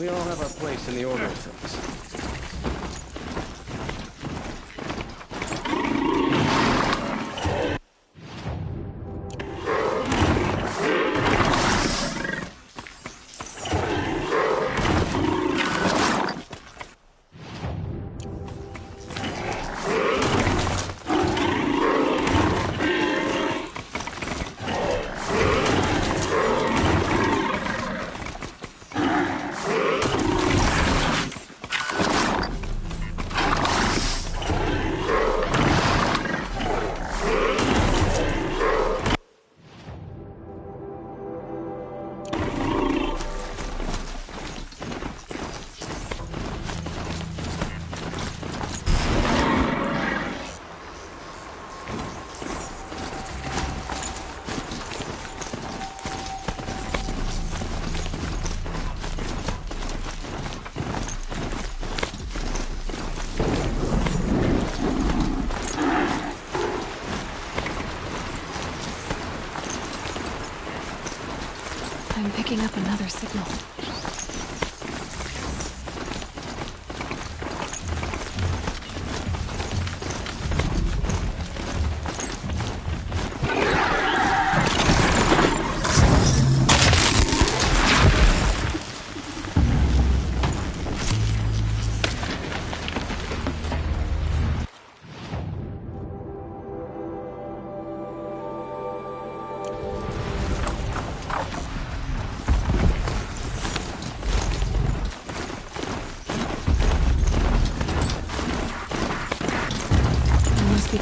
We all have our place in the order of things. I'm picking up another signal.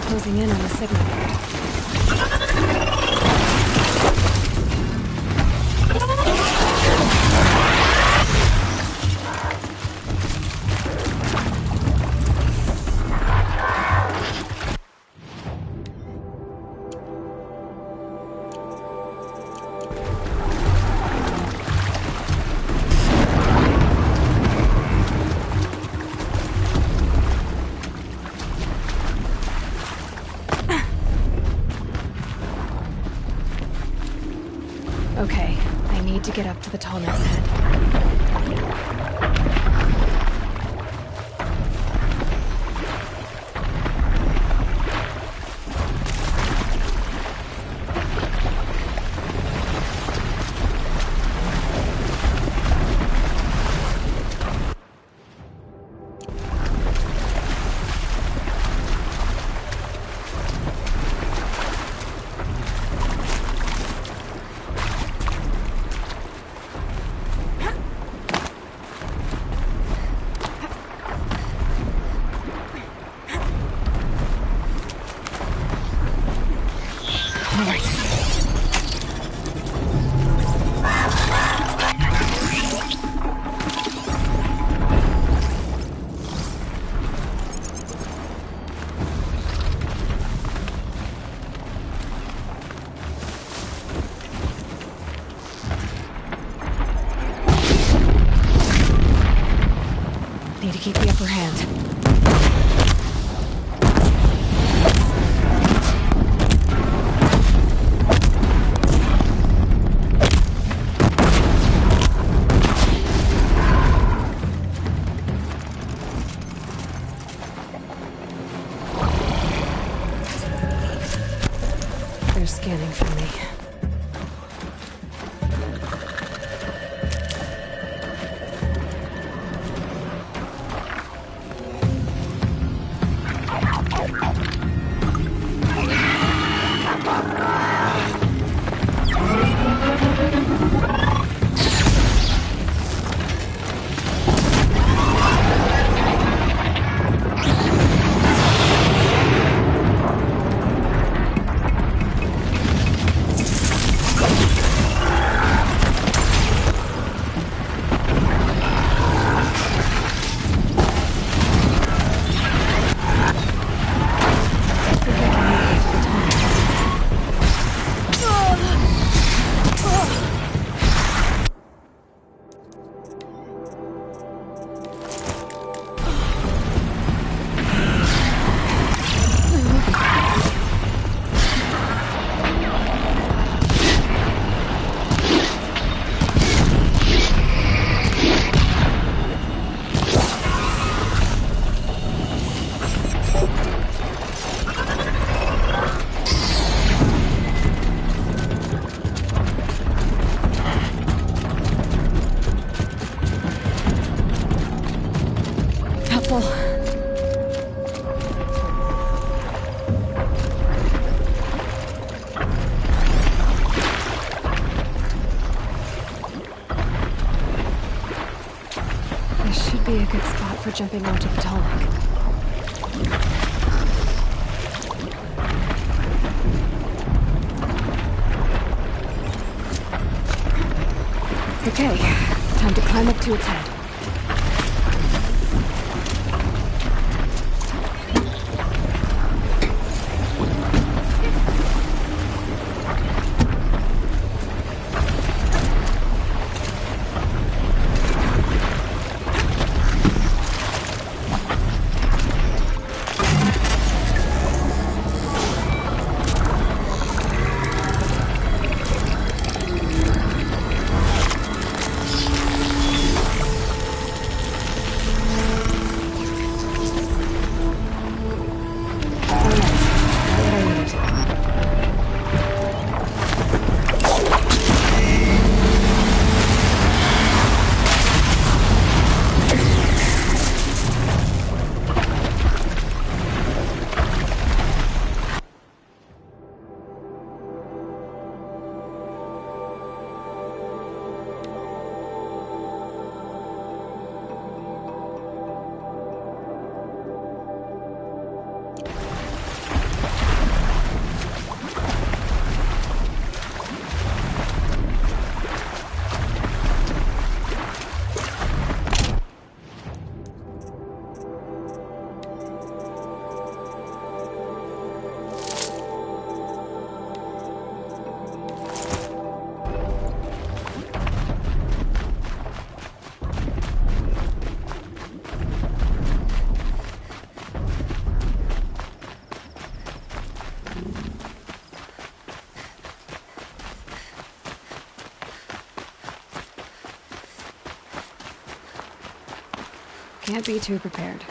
Closing in on the signal. Okay, I need to get up to the Tallneck's head. Need to keep the upper hand. They're scanning for me. for jumping onto the Tallneck. Okay, time to climb up to its head. Can't be too prepared.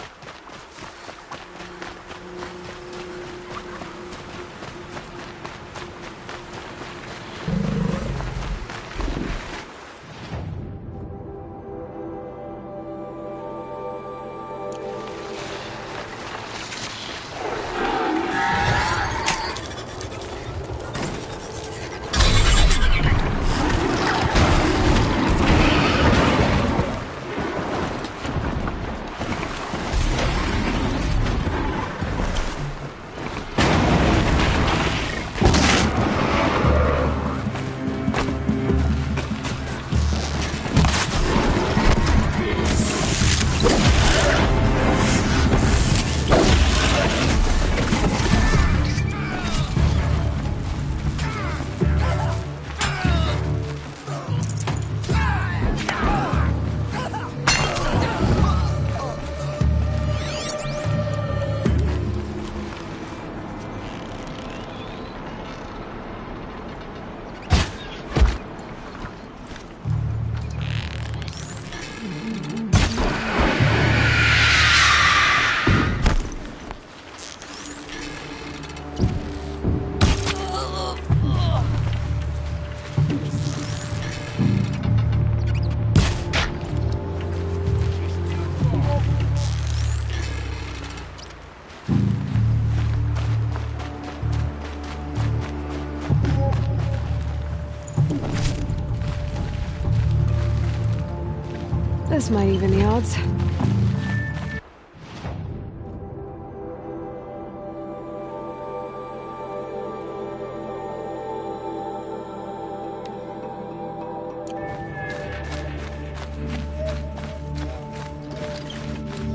This might even the odds.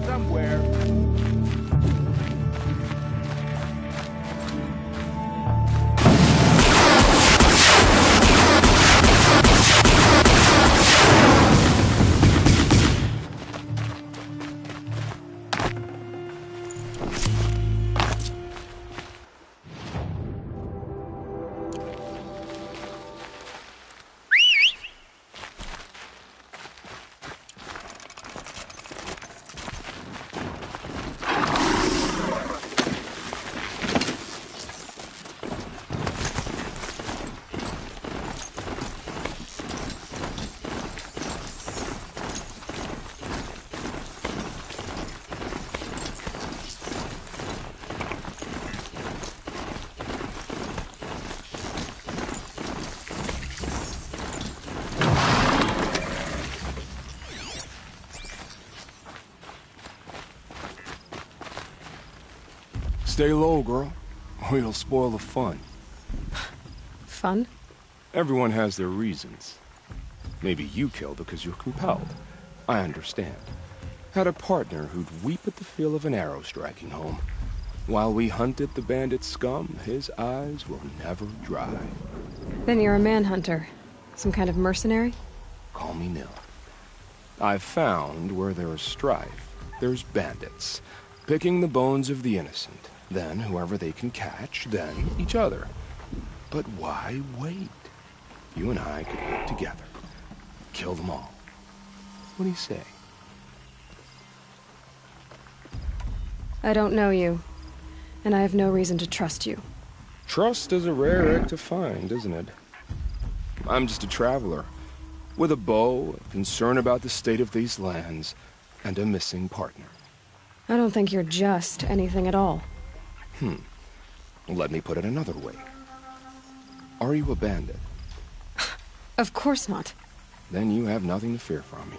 Somewhere. Stay low, girl, or you'll spoil the fun. Fun? Everyone has their reasons. Maybe you kill because you're compelled. I understand. Had a partner who'd weep at the feel of an arrow striking home. While we hunted the bandit scum, his eyes will never dry. Then you're a manhunter. Some kind of mercenary? Call me Nil. I've found where there is strife, there's bandits, picking the bones of the innocent. Then whoever they can catch, then each other. But why wait? You and I could work together. Kill them all. What do you say? I don't know you, and I have no reason to trust you. Trust is a rare egg to find, isn't it? I'm just a traveler, with a bow, a concern about the state of these lands, and a missing partner. I don't think you're just anything at all. Let me put it another way. Are you a bandit? Of course not. Then you have nothing to fear from me.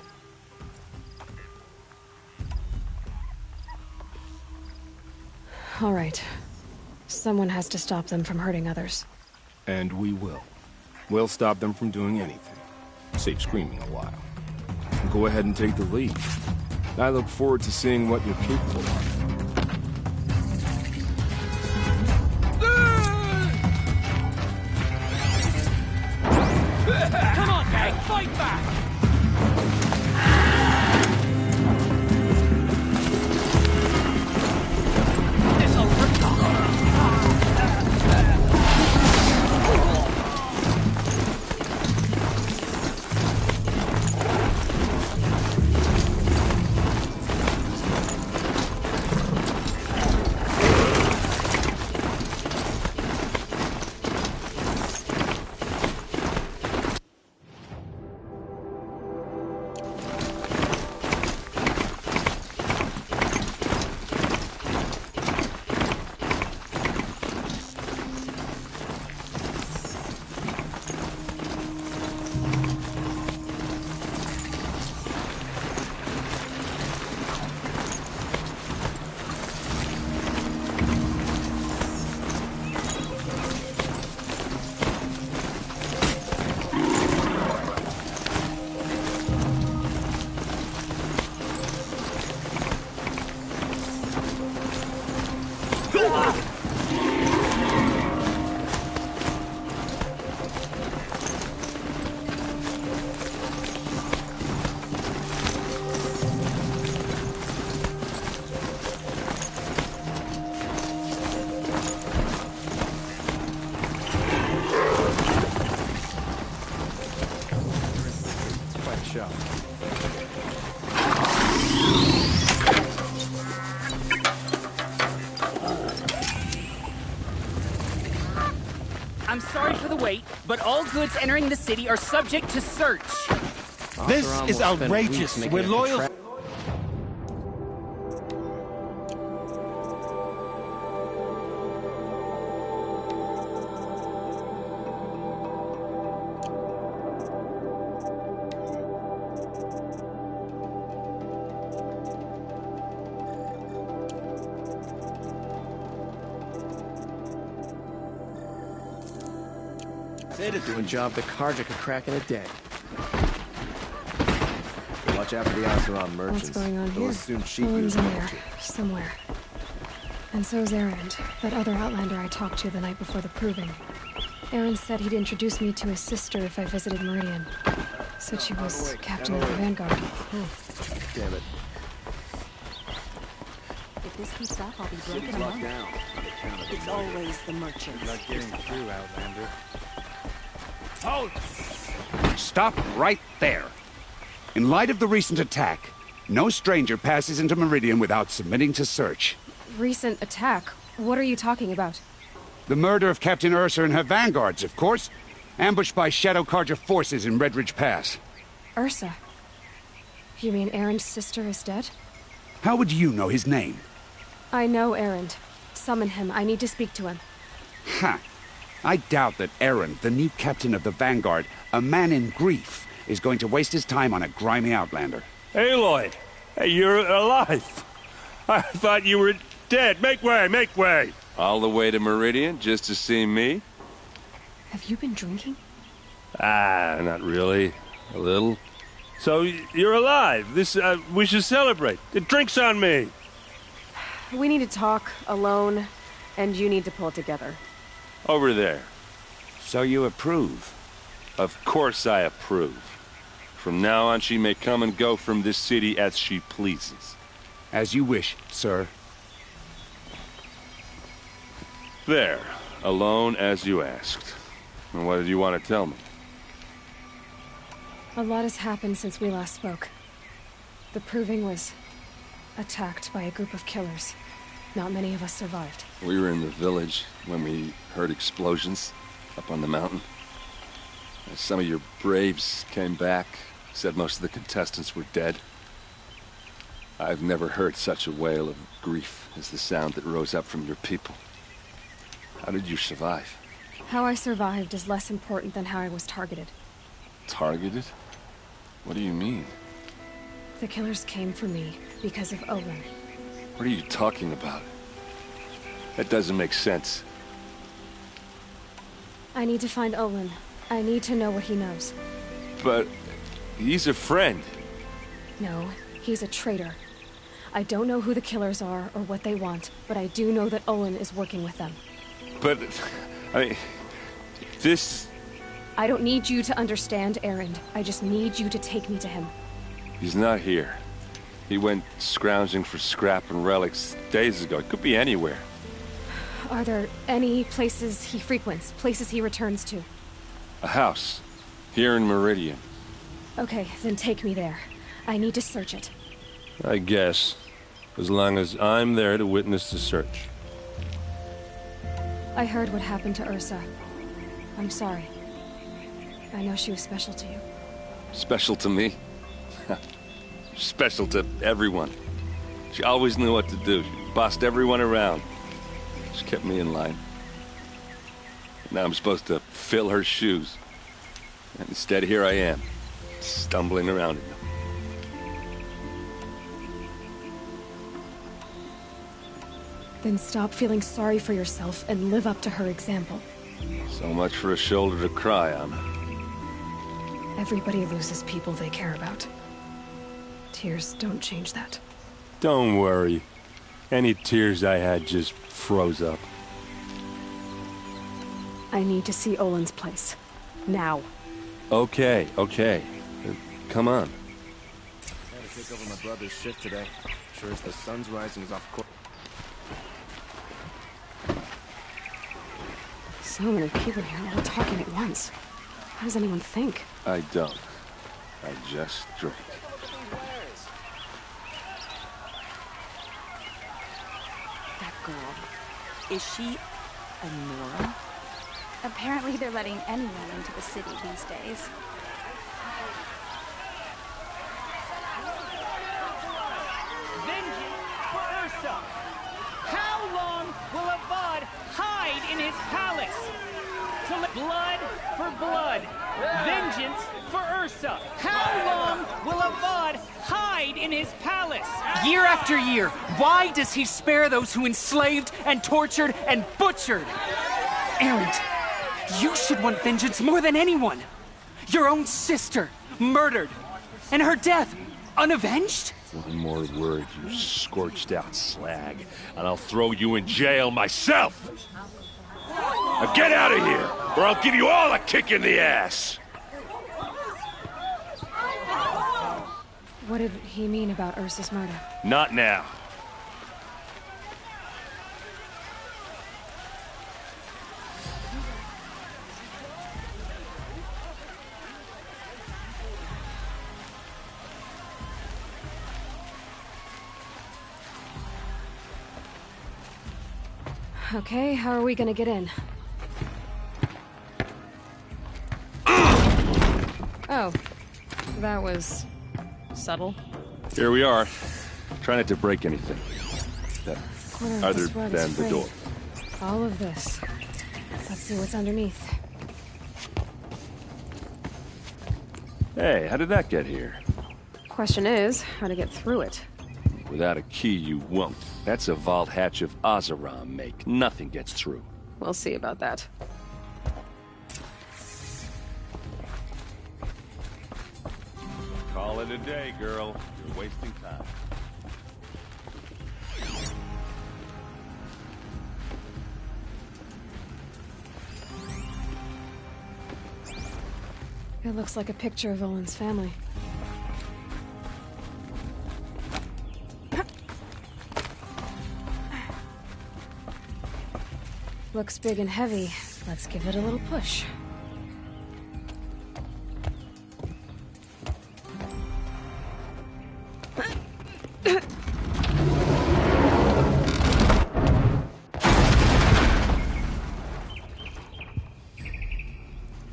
All right. Someone has to stop them from hurting others. And we will. We'll stop them from doing anything. Save screaming a while. Go ahead and take the lead. I look forward to seeing what you're capable of. Come on, gang! Fight back! This'll hurt. I'm sorry for the wait, but all goods entering the city are subject to search. This is outrageous. We're loyal. They'd do a job the Carja could crack in a day. Watch out for the Oseram merchants. What's going on They'll here? assume sheep Owen's use in there, somewhere. And so's Erend, that other outlander I talked to the night before the proving. Erend said he'd introduce me to his sister if I visited Meridian. Said she was captain of the Vanguard. Damn it. If this keeps up, I'll be broken a month. It's always the merchants. Not getting through, Outlander. Stop right there. In light of the recent attack, no stranger passes into Meridian without submitting to search. Recent attack? What are you talking about? The murder of Captain Ursa and her vanguards, of course. Ambushed by Shadow Carja forces in Redridge Pass. Ursa? You mean Erend's sister is dead? How would you know his name? I know Erend. Summon him. I need to speak to him. Ha! I doubt that Erend, the new captain of the Vanguard, a man in grief, is going to waste his time on a grimy outlander. Aloy, hey, you're alive. I thought you were dead. Make way, make way. All the way to Meridian just to see me? Have you been drinking? Ah, not really. A little. So, you're alive. We should celebrate. The drink's on me. We need to talk, alone, and you need to pull it together. Over there. So you approve? Of course I approve. From now on, she may come and go from this city as she pleases. As you wish, sir. There. Alone as you asked. And what did you want to tell me? A lot has happened since we last spoke. The Proving was attacked by a group of killers. Not many of us survived. We were in the village when we heard explosions up on the mountain. Some of your braves came back, said most of the contestants were dead. I've never heard such a wail of grief as the sound that rose up from your people. How did you survive? How I survived is less important than how I was targeted. Targeted? What do you mean? The killers came for me because of Olin. What are you talking about? That doesn't make sense. I need to find Olin. I need to know what he knows. But he's a friend. No, he's a traitor. I don't know who the killers are or what they want, but I do know that Olin is working with them. But, this... I don't need you to understand, Erend. I just need you to take me to him. He's not here. He went scrounging for scrap and relics days ago. It could be anywhere. Are there any places he frequents, places he returns to? A house. Here in Meridian. Okay, then take me there. I need to search it. I guess. As long as I'm there to witness the search. I heard what happened to Ursa. I'm sorry. I know she was special to you. Special to me? Special to everyone. She always knew what to do. She bossed everyone around. She kept me in line. Now I'm supposed to fill her shoes. And instead, here I am, stumbling around in them. Then stop feeling sorry for yourself and live up to her example. So much for a shoulder to cry on. Everybody loses people they care about. Tears don't change that. Don't worry. Any tears I had just froze up. I need to see Olin's place. Now. Okay. Come on. I had to take over my brother's shift today. Sure as the sun's rising is off course. So many people here, all talking at once. How does anyone think? I don't. I just drink. That girl. Is she a Nora? Apparently they're letting anyone into the city these days. Vengeance for Ursa! How long will Avad hide in his palace? Blood for blood. Vengeance for Ursa. How long will Avad hide in his palace? Year after year, why does he spare those who enslaved and tortured and butchered? Erend, you should want vengeance more than anyone. Your own sister, murdered. And her death, unavenged? One more word, you scorched out slag, and I'll throw you in jail myself! Now get out of here, or I'll give you all a kick in the ass! What did he mean about Ursa's murder? Not now. Okay, how are we gonna get in? Oh, that was subtle. Here we are. Try not to break anything. Corner of Other this rug than is the frayed. door. All of this. Let's see what's underneath. Hey, how did that get here? Question is, how to get through it. Without a key, you won't. That's a vault hatch of Oseram make. Nothing gets through. We'll see about that. Call it a day, girl. You're wasting time. It looks like a picture of Olin's family. Looks big and heavy. Let's give it a little push.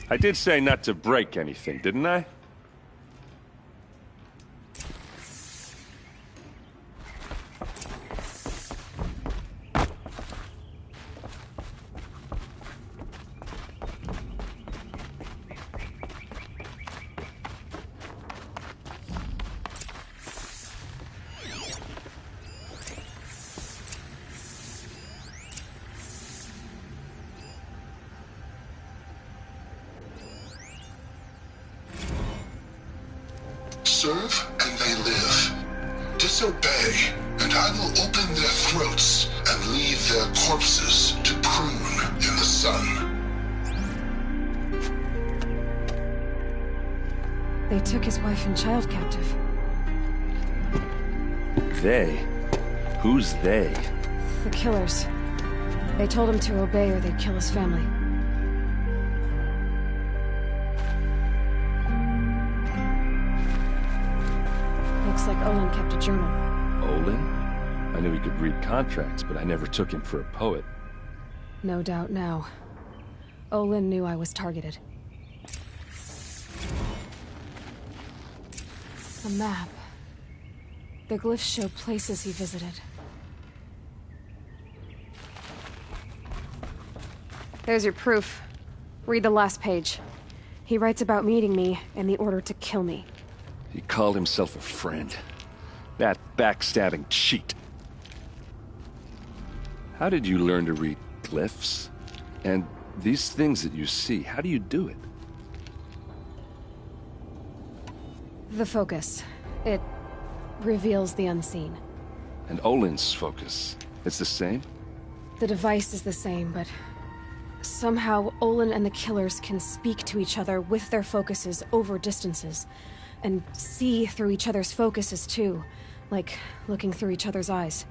I did say not to break anything, didn't I? Serve and they live. Disobey, and I will open their throats and leave their corpses to prune in the sun. They took his wife and child captive. They? Who's they? The killers. They told him to obey or they'd kill his family. Looks like Olin kept a journal. Olin? I knew he could read contracts, but I never took him for a poet. No doubt now. Olin knew I was targeted. A map. The glyphs show places he visited. There's your proof. Read the last page. He writes about meeting me and the order to kill me. He called himself a friend. That backstabbing cheat. How did you learn to read glyphs? And these things that you see, how do you do it? The focus. It reveals the unseen. And Olin's focus, it's the same? The device is the same, but somehow Olin and the killers can speak to each other with their focuses over distances. And see through each other's focuses, too. Like looking through each other's eyes.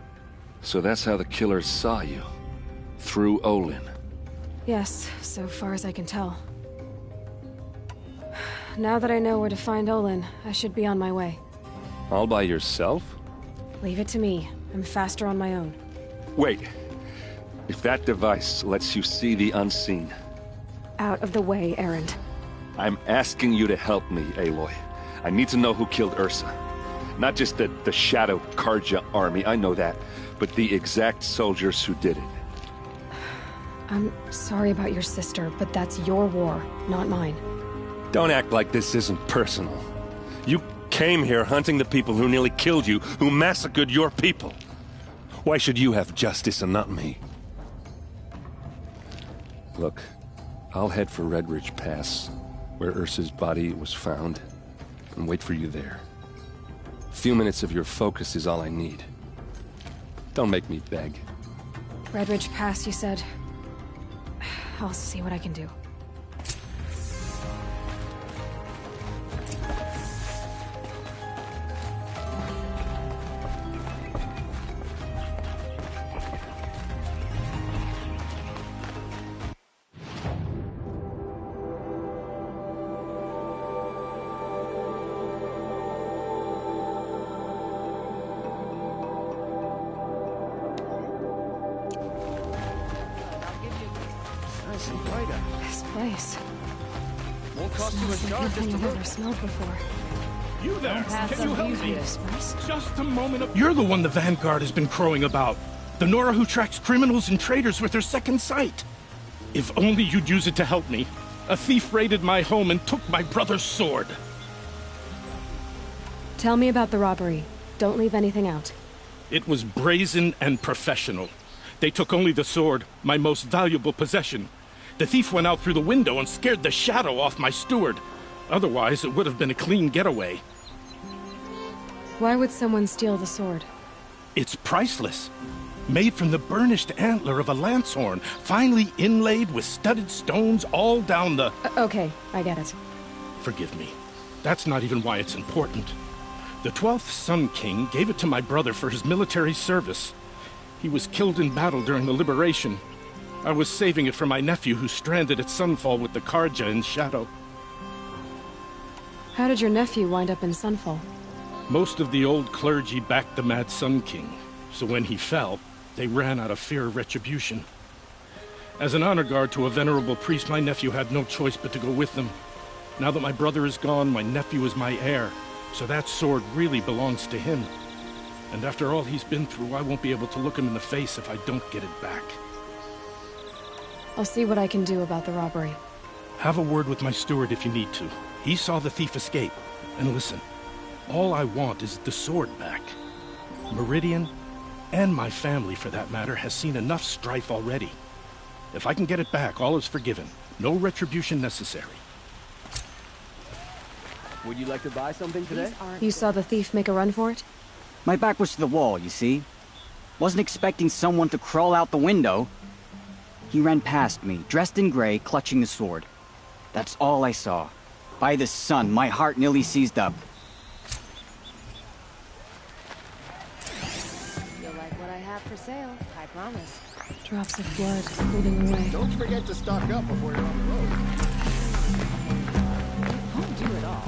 So that's how the killers saw you? Through Olin? Yes, so far as I can tell. Now that I know where to find Olin, I should be on my way. All by yourself? Leave it to me. I'm faster on my own. Wait. If that device lets you see the unseen... Out of the way, Erend. I'm asking you to help me, Aloy. I need to know who killed Ursa. Not just the Shadow Karja army, I know that, but the exact soldiers who did it. I'm sorry about your sister, but that's your war, not mine. Don't act like this isn't personal. You came here hunting the people who nearly killed you, who massacred your people. Why should you have justice and not me? Look, I'll head for Red Ridge Pass, where Ursa's body was found, and wait for you there. A few minutes of your focus is all I need. Don't make me beg. Red Ridge Pass, you said? I'll see what I can do. This place. Won't cost you a Smells dime like just nothing to I've look. ever smelled before. You there? Can you help me? Spice? Just a moment of... You're the one the Vanguard has been crowing about. The Nora who tracks criminals and traitors with her second sight. If only you'd use it to help me. A thief raided my home and took my brother's sword. Tell me about the robbery. Don't leave anything out. It was brazen and professional. They took only the sword, my most valuable possession. The thief went out through the window and scared the shadow off my steward. Otherwise, it would have been a clean getaway. Why would someone steal the sword? It's priceless. Made from the burnished antler of a lancehorn, finely inlaid with studded stones all down the... Okay, I get it. Forgive me. That's not even why it's important. The 12th Sun King gave it to my brother for his military service. He was killed in battle during the liberation. I was saving it for my nephew who's stranded at Sunfall with the Carja in Shadow. How did your nephew wind up in Sunfall? Most of the old clergy backed the Mad Sun King, so when he fell, they ran out of fear of retribution. As an honor guard to a venerable priest, my nephew had no choice but to go with them. Now that my brother is gone, my nephew is my heir, so that sword really belongs to him. And after all he's been through, I won't be able to look him in the face if I don't get it back. I'll see what I can do about the robbery. Have a word with my steward if you need to. He saw the thief escape. And listen, all I want is the sword back. Meridian, and my family for that matter, has seen enough strife already. If I can get it back, all is forgiven. No retribution necessary. Would you like to buy something today? You saw the thief make a run for it? My back was to the wall, you see. Wasn't expecting someone to crawl out the window. He ran past me, dressed in gray, clutching the sword. That's all I saw. By the sun, my heart nearly seized up. You'll like what I have for sale, I promise. Drops of blood bleeding away. Don't forget to stock up before you're on the road. Won't do it all.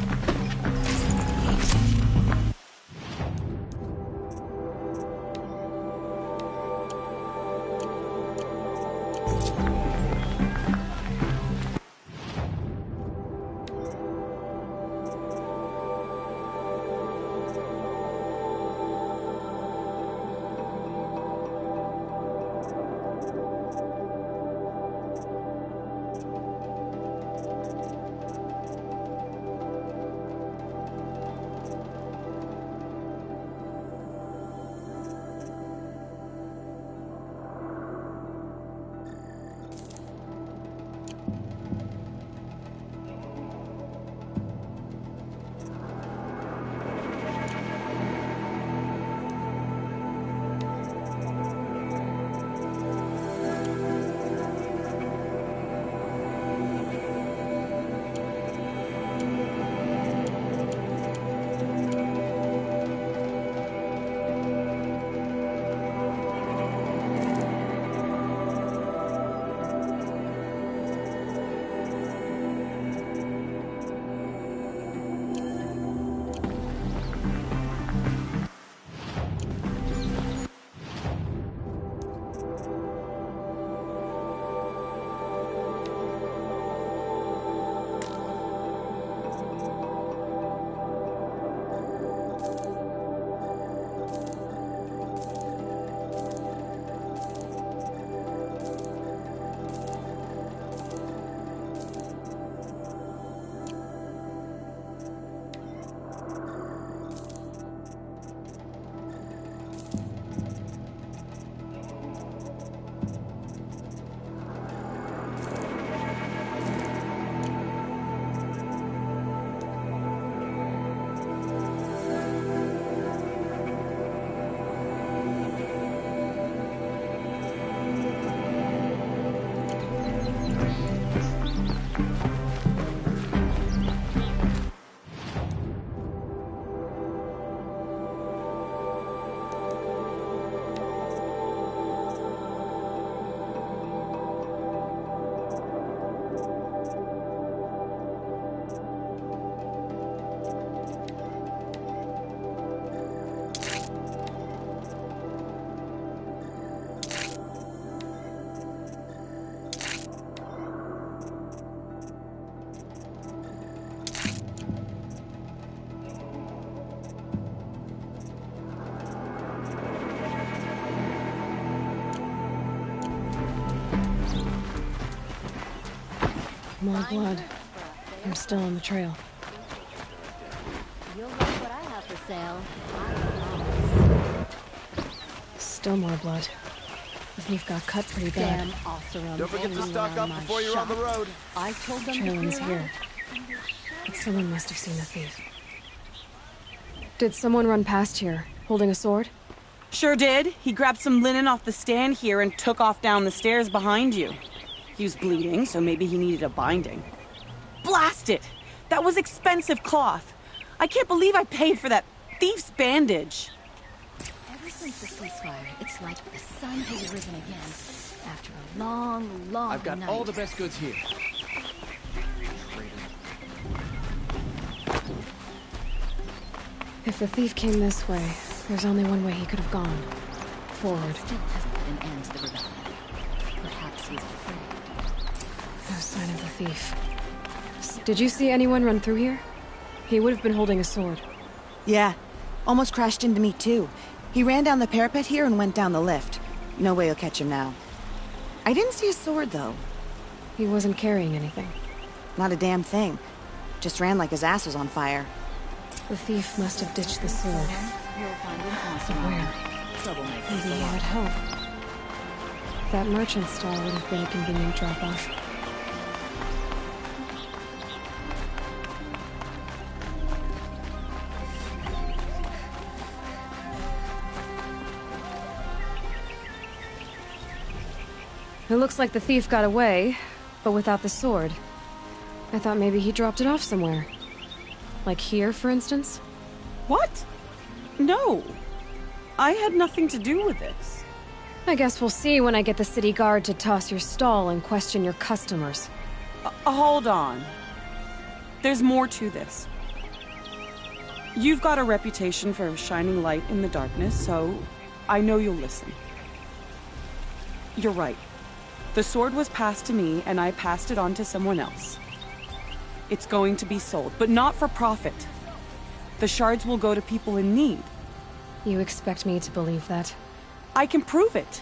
More blood. I'm still on the trail. You'll like what I have for sale, I promise. Still more blood. The thief got cut pretty bad. Damn Oseram. Don't forget to stock up before you're on the road. I told them Trailing's here. But someone must have seen the thief. Did someone run past here, holding a sword? Sure did. He grabbed some linen off the stand here and took off down the stairs behind you. He was bleeding, so maybe he needed a binding. Blast it! That was expensive cloth. I can't believe I paid for that thief's bandage. Ever since the ceasefire, it's like the sun has risen again. After a long, long I've got night. all the best goods here. If the thief came this way, there's only one way he could have gone. Forward. Still hasn't put an end to the rebellion. Perhaps he's afraid. No sign of the thief. Did you see anyone run through here? He would have been holding a sword. Yeah. Almost crashed into me, too. He ran down the parapet here and went down the lift. No way you'll catch him now. I didn't see a sword, though. He wasn't carrying anything. Not a damn thing. Just ran like his ass was on fire. The thief must have ditched the sword. You'll find an But awesome where? troublemakers. Maybe he would help. That merchant stall would have been a convenient drop-off. It looks like the thief got away, but without the sword. I thought maybe he dropped it off somewhere. Like here, for instance? What? No. I had nothing to do with this. I guess we'll see when I get the city guard to toss your stall and question your customers. Hold on. There's more to this. You've got a reputation for shining light in the darkness, so I know you'll listen. You're right. The sword was passed to me, and I passed it on to someone else. It's going to be sold, but not for profit. The shards will go to people in need. You expect me to believe that? I can prove it.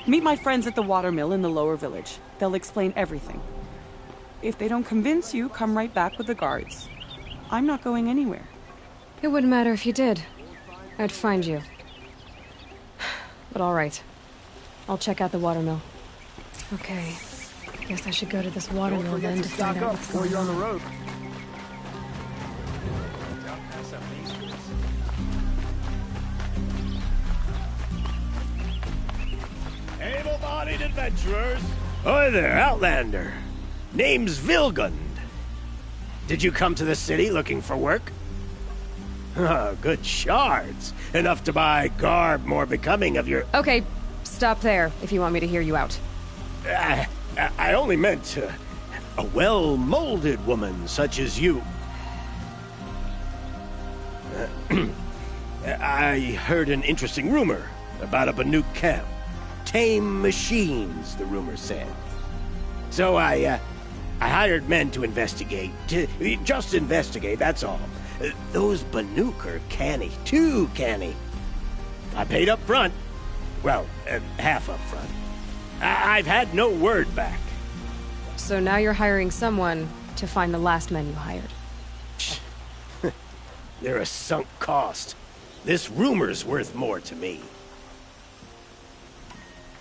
Meet my friends at the watermill in the lower village. They'll explain everything. If they don't convince you, come right back with the guards. I'm not going anywhere. It wouldn't matter if you did. I'd find you. But all right. I'll check out the watermill. Okay. Guess I should go to this watermill then to find out what's going on. Road. Able-bodied adventurers. Hi there, Outlander. Name's Vilgund. Did you come to the city looking for work? Good shards. Enough to buy garb more becoming of your... Okay, stop there if you want me to hear you out. I only meant a well-molded woman such as you. I heard an interesting rumor about a Banuk camp. Tame machines, the rumor said. So I hired men to investigate. Just investigate, that's all. Those Banuk are canny, too canny. I paid up front. Well, half up front. I've had no word back. So now you're hiring someone to find the last men you hired. They're a sunk cost. This rumor's worth more to me.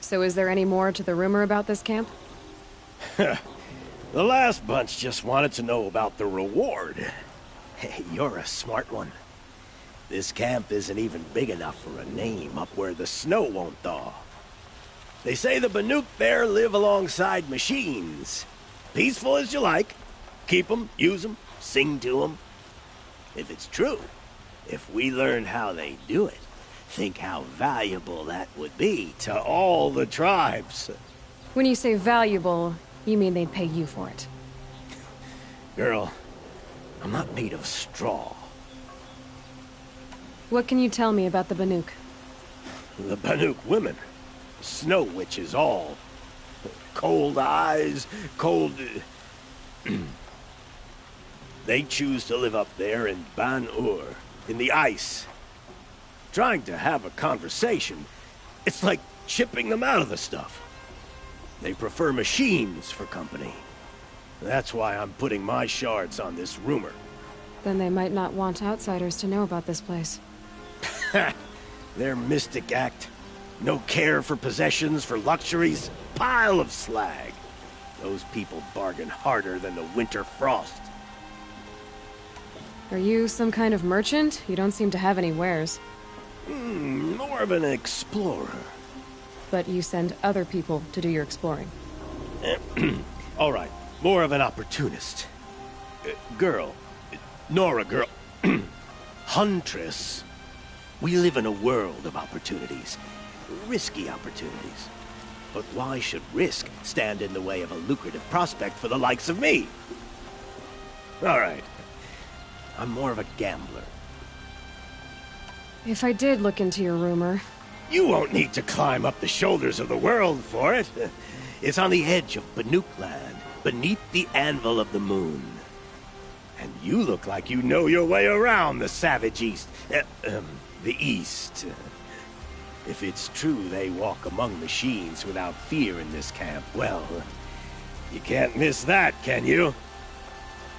So is there any more to the rumor about this camp? The last bunch just wanted to know about the reward. Hey, you're a smart one. This camp isn't even big enough for a name up where the snow won't thaw. They say the Banuk there live alongside machines. Peaceful as you like. Keep them, use them, sing to them. If it's true, if we learn how they do it, think how valuable that would be to all the tribes. When you say valuable, you mean they'd pay you for it. Girl, I'm not made of straw. What can you tell me about the Banuk? The Banuk women. Snow witches all. Cold eyes, cold... They choose to live up there in Ban-Ur, in the ice. Trying to have a conversation, it's like chipping them out of the stuff. They prefer machines for company. That's why I'm putting my shards on this rumor. Then they might not want outsiders to know about this place. Their mystic act. No care for possessions, for luxuries. Pile of slag. Those people bargain harder than the winter frost. Are you some kind of merchant? You don't seem to have any wares. More of an explorer. But you send other people to do your exploring. All right, more of an opportunist. Girl. Nora girl. Huntress. We live in a world of opportunities. Risky opportunities. But why should risk stand in the way of a lucrative prospect for the likes of me? All right. I'm more of a gambler. If I did look into your rumor... You won't need to climb up the shoulders of the world for it. It's on the edge of Banuk land, beneath the anvil of the moon. And you look like you know your way around the savage east. The east. If it's true they walk among machines without fear in this camp, well, you can't miss that, can you?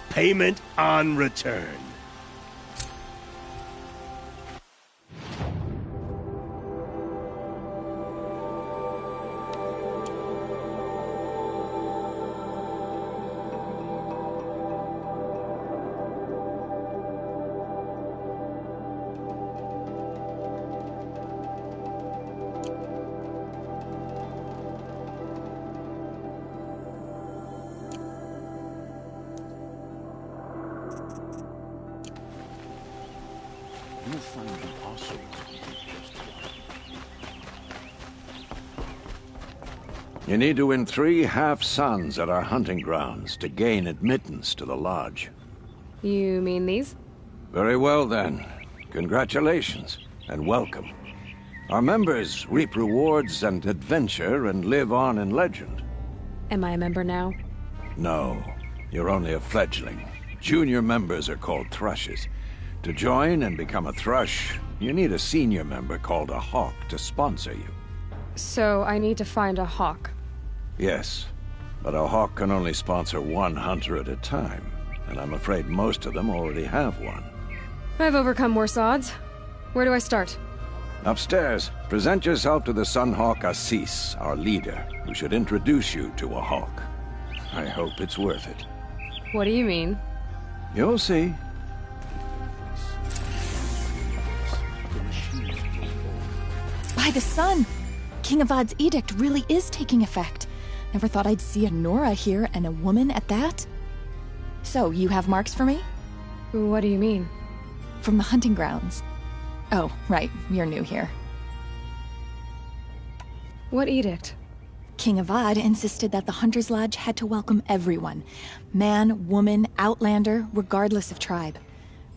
Payment on return. You'll find the Oseram. You need to win 3 half-suns at our hunting grounds to gain admittance to the lodge. You mean these? Very well, then. Congratulations, and welcome. Our members reap rewards and adventure and live on in legend. Am I a member now? No, you're only a fledgling. Junior members are called thrushes. To join and become a thrush, you need a senior member called a hawk to sponsor you. So I need to find a hawk. Yes, but a hawk can only sponsor 1 hunter at a time, and I'm afraid most of them already have one. I've overcome worse odds. Where do I start? Upstairs, present yourself to the Sunhawk Assis, our leader, who should introduce you to a hawk. I hope it's worth it. What do you mean? You'll see. By the sun! King Avad's edict really is taking effect. Never thought I'd see a Nora here, and a woman at that. So, you have marks for me? What do you mean? From the hunting grounds. Oh, right, you're new here. What edict? King Avad insisted that the Hunter's Lodge had to welcome everyone. Man, woman, outlander, regardless of tribe.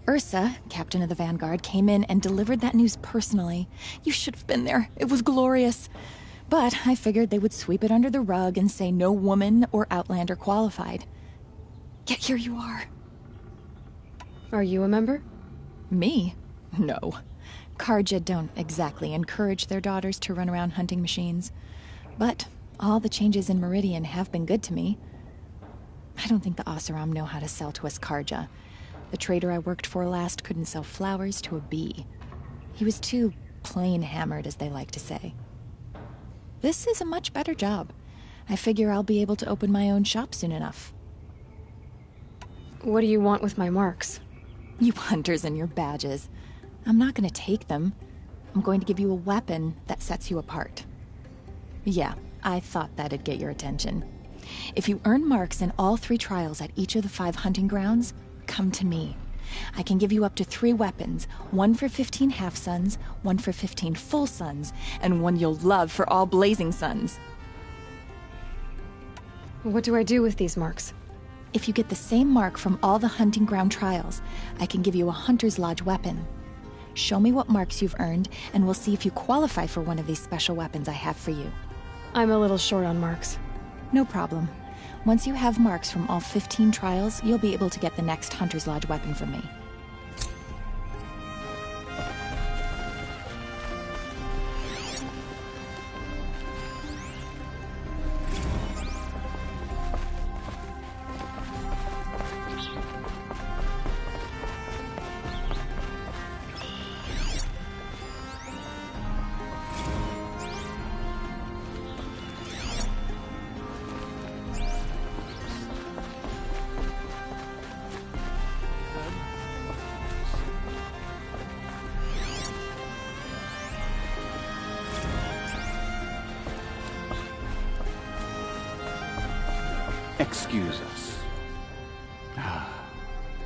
Ursa, captain of the Vanguard, came in and delivered that news personally. You should have been there. It was glorious. But I figured they would sweep it under the rug and say no woman or outlander qualified. Yet here you are. Are you a member? Me? No. Carja don't exactly encourage their daughters to run around hunting machines. But all the changes in Meridian have been good to me. I don't think the Oseram know how to sell to us Carja. The trader I worked for last couldn't sell flowers to a bee. He was too plain-hammered, as they like to say. This is a much better job. I figure I'll be able to open my own shop soon enough. What do you want with my marks? You hunters and your badges. I'm not going to take them. I'm going to give you a weapon that sets you apart. Yeah, I thought that'd get your attention. If you earn marks in all 3 trials at each of the 5 hunting grounds, come to me. I can give you up to 3 weapons, 1 for 15 half-suns, 1 for 15 full suns, and 1 you'll love for all blazing suns. What do I do with these marks? If you get the same mark from all the hunting ground trials, I can give you a Hunter's Lodge weapon. Show me what marks you've earned, and we'll see if you qualify for one of these special weapons I have for you. I'm a little short on marks. No problem. Once you have marks from all 15 trials, you'll be able to get the next Hunter's Lodge weapon from me. Excuse us.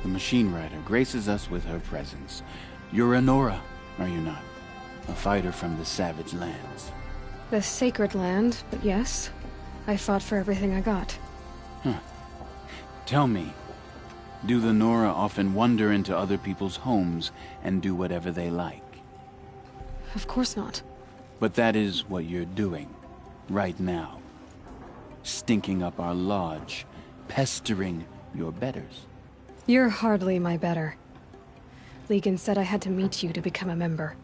The machine rider graces us with her presence. You're a Nora, are you not? A fighter from the savage lands. The sacred land, but yes. I fought for everything I got. Tell me, do the Nora often wander into other people's homes and do whatever they like? Of course not. But that is what you're doing, right now. Stinking up our lodge, pestering your betters. You're hardly my better. Legan said I had to meet you to become a member.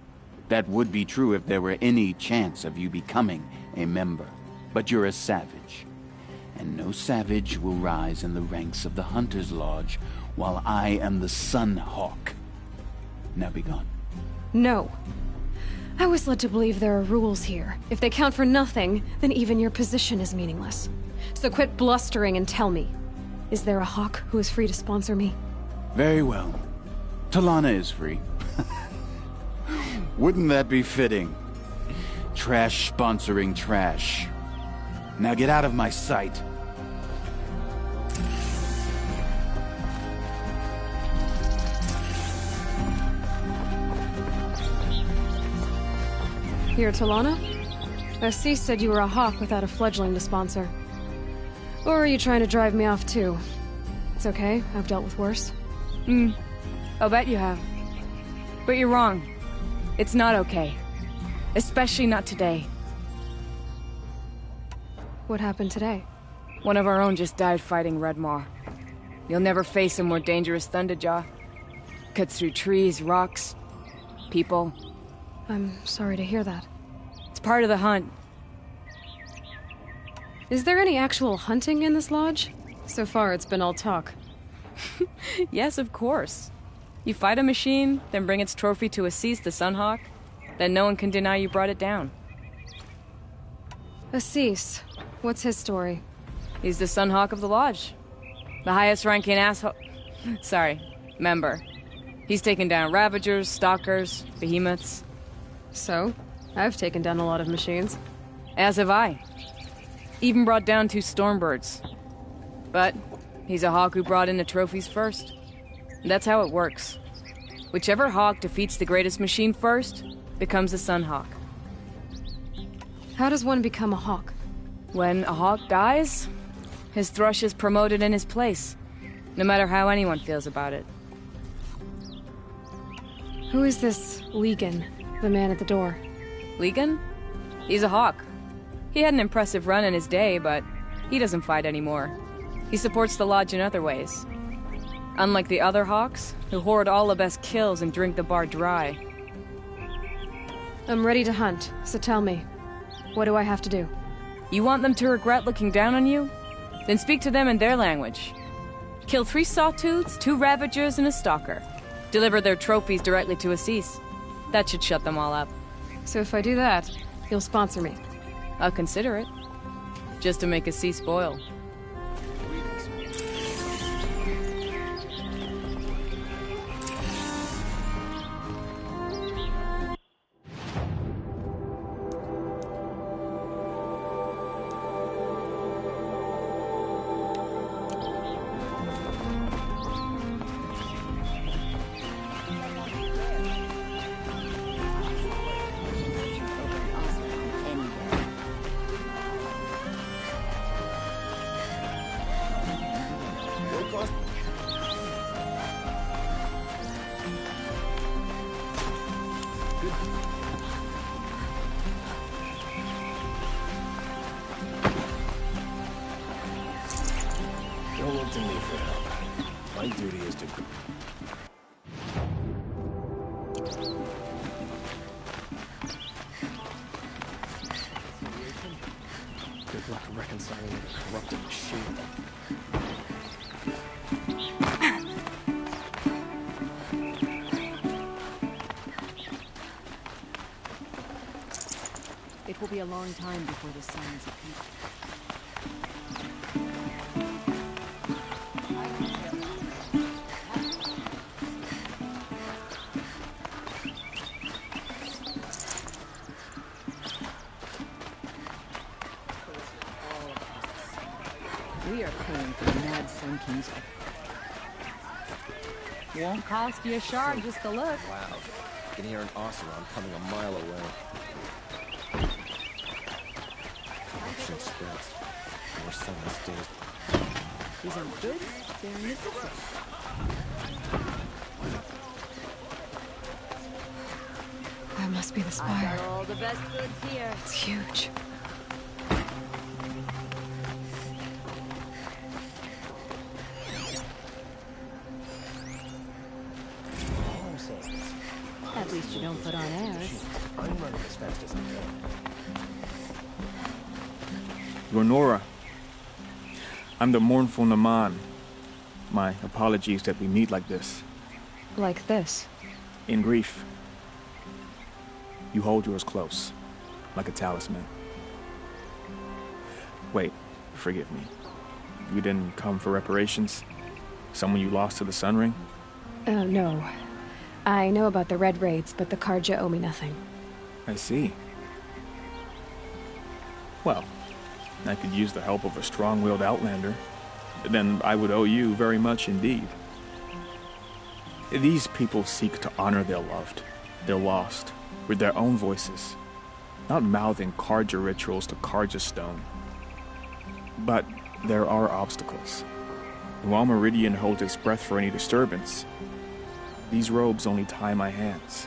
That would be true if there were any chance of you becoming a member. But you're a savage. And no savage will rise in the ranks of the Hunter's Lodge while I am the Sun Hawk. Now be gone. No. I was led to believe there are rules here. If they count for nothing, then even your position is meaningless. So quit blustering and tell me. Is there a Hawk who is free to sponsor me? Very well. Talana is free. Wouldn't that be fitting? Trash sponsoring trash. Now get out of my sight. Here, Talana? Assis said you were a Hawk without a fledgling to sponsor. Or are you trying to drive me off too? It's okay, I've dealt with worse. I'll bet you have. But you're wrong. It's not okay. Especially not today. What happened today? One of our own just died fighting Red Maw. You'll never face a more dangerous Thunderjaw. Cuts through trees, rocks, people. I'm sorry to hear that. It's part of the hunt. Is there any actual hunting in this lodge? So far, it's been all talk. Yes, of course. You fight a machine, then bring its trophy to Assis the Sunhawk, then no one can deny you brought it down. Assis, what's his story? He's the Sunhawk of the Lodge. The highest ranking asshole... member. He's taken down Ravagers, Stalkers, Behemoths. So? I've taken down a lot of machines. As have I. Even brought down 2 Stormbirds. But he's a Hawk who brought in the trophies first. That's how it works. Whichever Hawk defeats the greatest machine first, becomes a Sunhawk. How does one become a Hawk? When a Hawk dies, his Thrush is promoted in his place, no matter how anyone feels about it. Who is this Legan, the man at the door? Legan? He's a Hawk. He had an impressive run in his day, but he doesn't fight anymore. He supports the Lodge in other ways. Unlike the other Hawks, who hoard all the best kills and drink the bar dry. I'm ready to hunt, so tell me, what do I have to do? You want them to regret looking down on you? Then speak to them in their language. Kill 3 Sawtooths, 2 Ravagers, and a Stalker. Deliver their trophies directly to Assis. That should shut them all up. So if I do that, you'll sponsor me? I'll consider it. Just to make Assis spoil. Don't look to me for help. My duty is to... Good luck reconciling the corrupted machine. It will be a long time before the sun is appeased. We are paying for the Mad Sun King's. Won't cost you a shard just to look. Wow. You can hear an Oseram coming a mile away. Option spreads. More sun these days. These are goods bearing a success. That must be the I spire. got all the best goods here. It's huge. At least you don't put on airs. I'm running as fast as I can. You're Nora. I'm the mournful Naman. My apologies that we meet like this. Like this. In grief. You hold yours close, like a talisman. Wait, forgive me. You didn't come for reparations? Someone you lost to the Sun Ring? Oh, no. I know about the Red Raids, but the Karja owe me nothing. I see. Well, I could use the help of a strong-willed outlander. Then I would owe you very much indeed. These people seek to honor their loved, their lost, with their own voices, not mouthing Karja rituals to Karja stone. But there are obstacles. While Meridian holds its breath for any disturbance, these robes only tie my hands.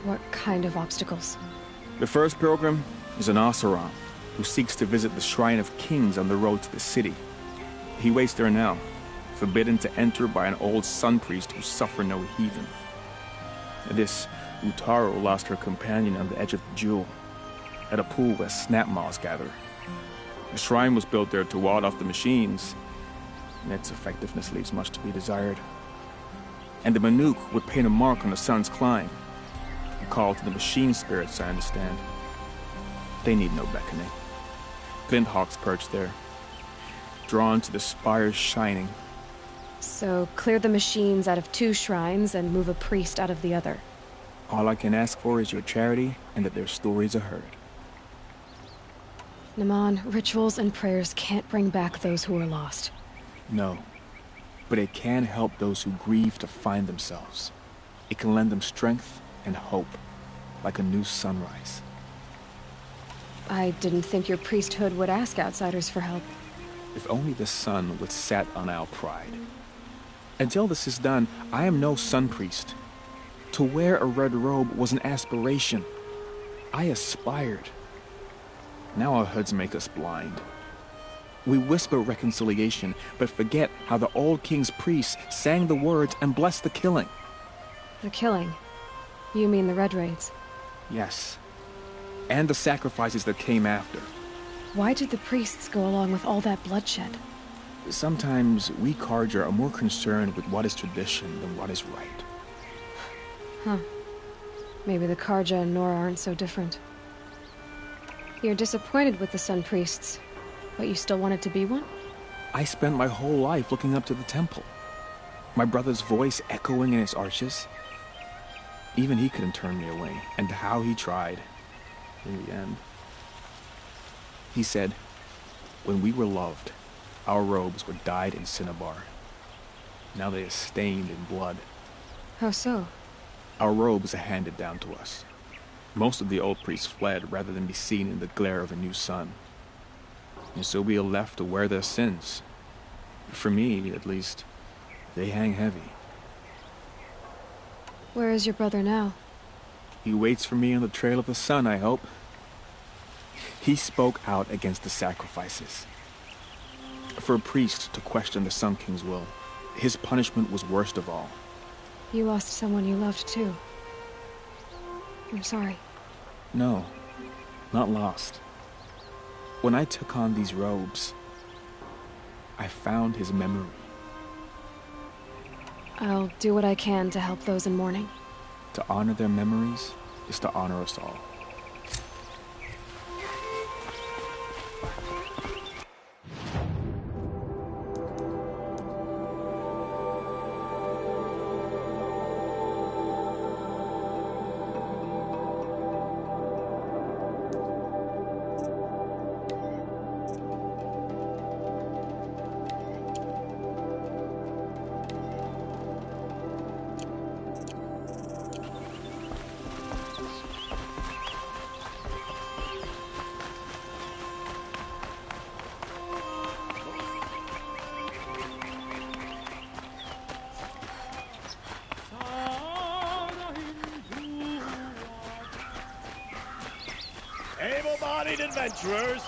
What kind of obstacles? The first pilgrim is an Oseram who seeks to visit the Shrine of Kings on the road to the city. He waits there now, forbidden to enter by an old sun priest who suffer no heathen. This Utaru lost her companion on the edge of the jewel, at a pool where snap moths gather. The shrine was built there to ward off the machines, and its effectiveness leaves much to be desired. And the Manuk would paint a mark on the sun's climb, a call to the machine spirits, I understand. They need no beckoning. Glint hawks perch there, drawn to the spire's shining. So, clear the machines out of 2 shrines and move a priest out of the other. All I can ask for is your charity and that their stories are heard. Naman, rituals and prayers can't bring back those who are lost. No, but it can help those who grieve to find themselves. It can lend them strength and hope, like a new sunrise. I didn't think your priesthood would ask outsiders for help. If only the sun would set on our pride. Until this is done, I am no sun priest. To wear a red robe was an aspiration. I aspired. Now our hoods make us blind. We whisper reconciliation, but forget how the old king's priests sang the words and blessed the killing. The killing? You mean the Red Raids? Yes. And the sacrifices that came after. Why did the priests go along with all that bloodshed? Sometimes we Karja are more concerned with what is tradition than what is right. Huh. Maybe the Karja and Nora aren't so different. You're disappointed with the Sun Priests, but you still wanted to be one? I spent my whole life looking up to the temple. My brother's voice echoing in its arches. Even he couldn't turn me away, and how he tried. In the end. He said, when we were loved, our robes were dyed in cinnabar. Now they are stained in blood. How so? Our robes are handed down to us. Most of the old priests fled rather than be seen in the glare of a new sun. And so we are left to wear their sins. For me, at least, they hang heavy. Where is your brother now? He waits for me on the trail of the sun, I hope. He spoke out against the sacrifices. For a priest to question the Sun King's will, his punishment was worst of all. You lost someone you loved, too. I'm sorry. No, not lost. When I took on these robes, I found his memory. I'll do what I can to help those in mourning. To honor their memories is to honor us all. great adventurers.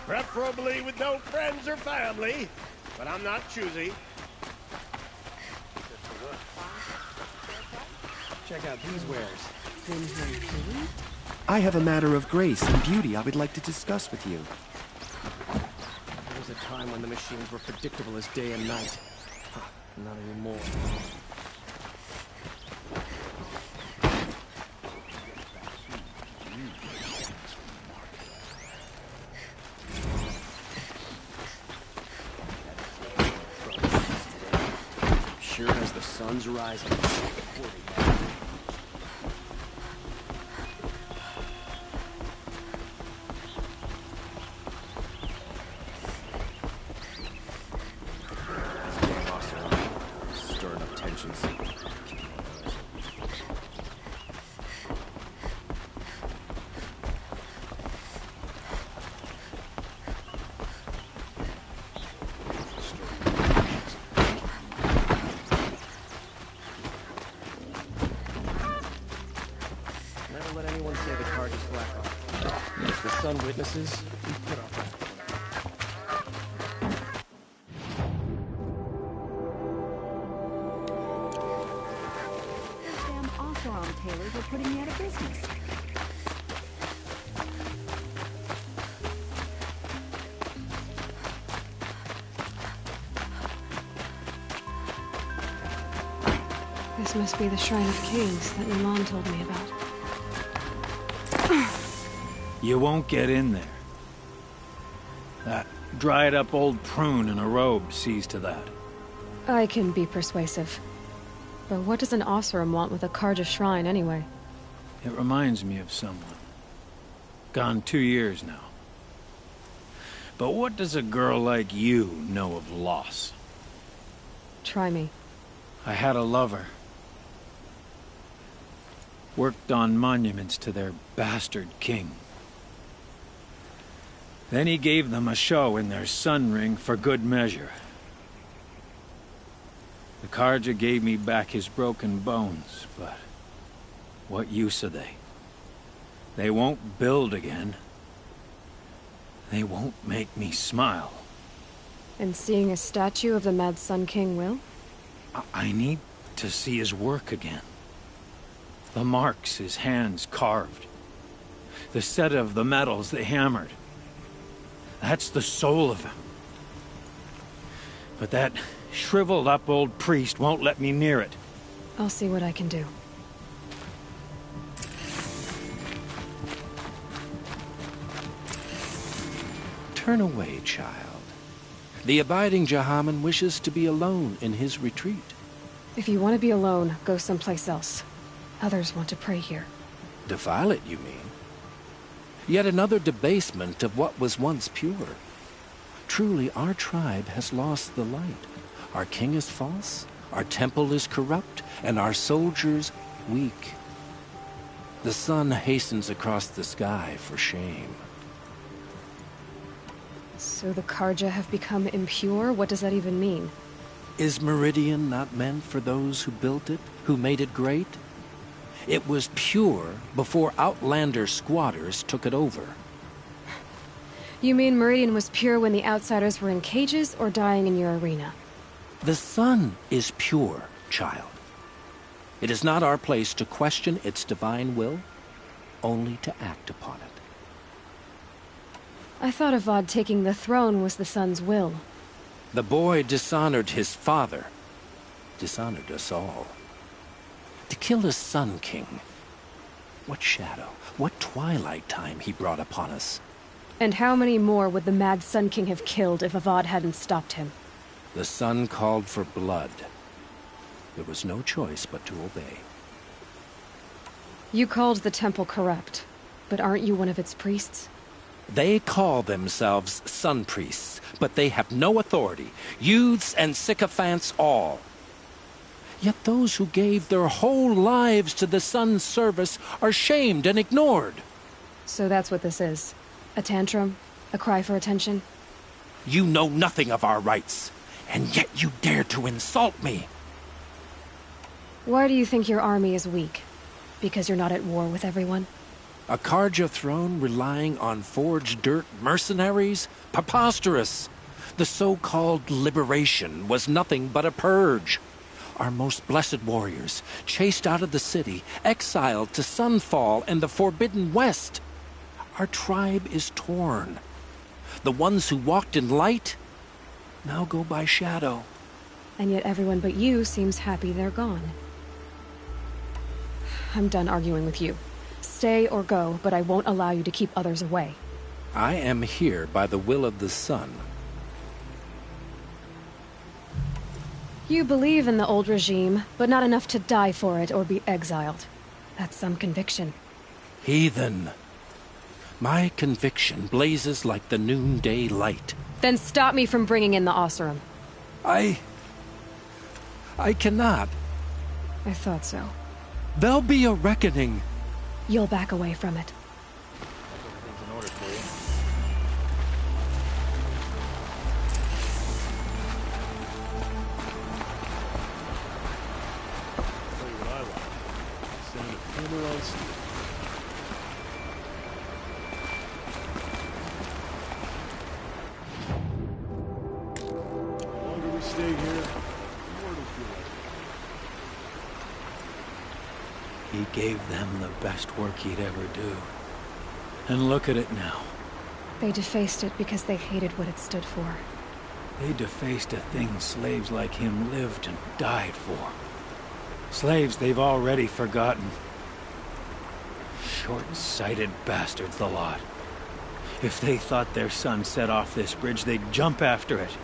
Preferably with no friends or family. But I'm not choosy. Check out these wares. I have a matter of grace and beauty I would like to discuss with you. There was a time when the machines were predictable as day and night. Not anymore. Sure as the sun's rising. Stirring up tensions. Never let anyone say the card is black on. If the sun witnesses, we put our back. Those damn Oseram tailors are putting me out of business. This must be the Shrine of Kings that Milan told me about. You won't get in there. That dried-up old prune in a robe sees to that. I can be persuasive. But what does an Oseram want with a Karja shrine, anyway? It reminds me of someone. Gone 2 years now. But what does a girl like you know of loss? Try me. I had a lover. Worked on monuments to their bastard king. Then he gave them a show in their sun ring for good measure. The Karja gave me back his broken bones, but what use are they? They won't build again. They won't make me smile. And seeing a statue of the Mad Sun King will? I need to see his work again. The marks his hands carved. The set of the metals they hammered. That's the soul of him. But that shriveled up old priest won't let me near it. I'll see what I can do. Turn away, child. The abiding Jahaman wishes to be alone in his retreat. If you want to be alone, go someplace else. Others want to pray here. Defile it, you mean? Yet another debasement of what was once pure. Truly, our tribe has lost the light. Our king is false, our temple is corrupt, and our soldiers weak. The sun hastens across the sky for shame. So the Karja have become impure? What does that even mean? Is Meridian not meant for those who built it, who made it great? It was pure before Outlander squatters took it over. You mean Meridian was pure when the outsiders were in cages or dying in your arena? The sun is pure, child. It is not our place to question its divine will, only to act upon it. I thought Avad taking the throne was the sun's will. The boy dishonored his father, dishonored us all. To kill a Sun King. What shadow, what twilight time he brought upon us. And how many more would the Mad Sun King have killed if Avad hadn't stopped him? The sun called for blood. There was no choice but to obey. You called the temple corrupt, but aren't you one of its priests? They call themselves sun priests, but they have no authority. Youths and sycophants all. Yet those who gave their whole lives to the sun's service are shamed and ignored. So that's what this is. A tantrum? A cry for attention? You know nothing of our rights, and yet you dare to insult me. Why do you think your army is weak? Because you're not at war with everyone? A Carja throne relying on forged dirt mercenaries? Preposterous! The so-called liberation was nothing but a purge. Our most blessed warriors, chased out of the city, exiled to Sunfall and the Forbidden West. Our tribe is torn. The ones who walked in light now go by shadow. And yet everyone but you seems happy they're gone. I'm done arguing with you. Stay or go, but I won't allow you to keep others away. I am here by the will of the sun. You believe in the old regime, but not enough to die for it or be exiled. That's some conviction. Heathen. My conviction blazes like the noonday light. Then stop me from bringing in the Oseram. I cannot. I thought so. There'll be a reckoning. You'll back away from it. Everything's in order for you. I'll tell you what I like. The sound of hammer on steel. The longer we stay here, the more it'll feel like. He gave them the best work he'd ever do. And look at it now. They defaced it because they hated what it stood for. They defaced a thing slaves like him lived and died for. Slaves they've already forgotten. Short-sighted bastards, the lot. If they thought their son set off this bridge, they'd jump after it.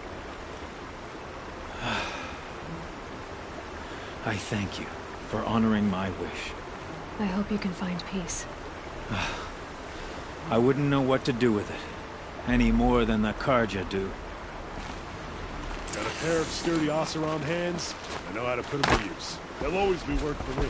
I thank you for honoring my wish. I hope you can find peace. I wouldn't know what to do with it, any more than the Carja do. Got a pair of sturdy Oseram hands. I know how to put them to use. There'll always be work for me.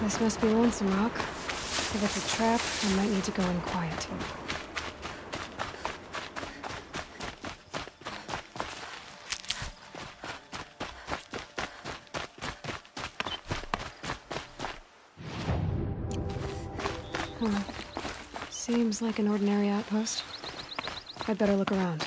This must be Lonesome Rock. If it's a trap, I might need to go in quiet. Seems like an ordinary outpost. I'd better look around.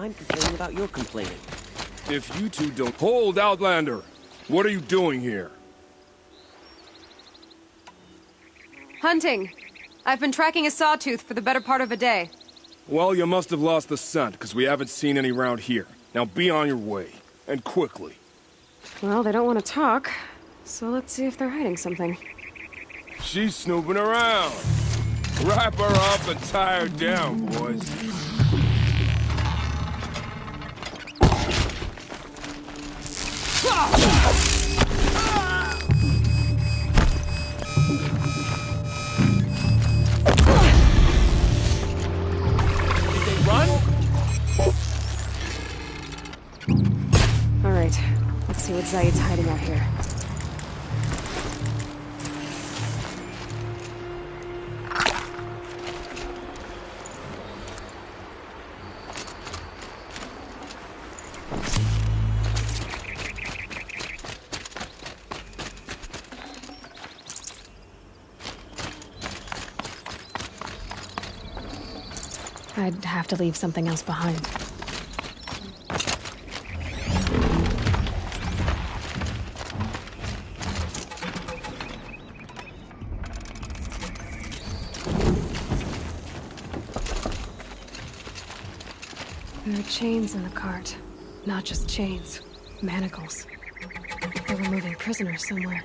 I'm complaining about your complaining. If you two don't... Hold, Outlander! What are you doing here? Hunting. I've been tracking a sawtooth for the better part of a day. Well, you must have lost the scent, because we haven't seen any around here. Now be on your way. And quickly. Well, they don't want to talk, so let's see if they're hiding something. She's snooping around. Wrap her up and tie her down, boys. Did they run? All right, let's see what Zaid's hiding out here. I'd have to leave something else behind. There are chains in the cart. Not just chains, manacles. They were moving prisoners somewhere.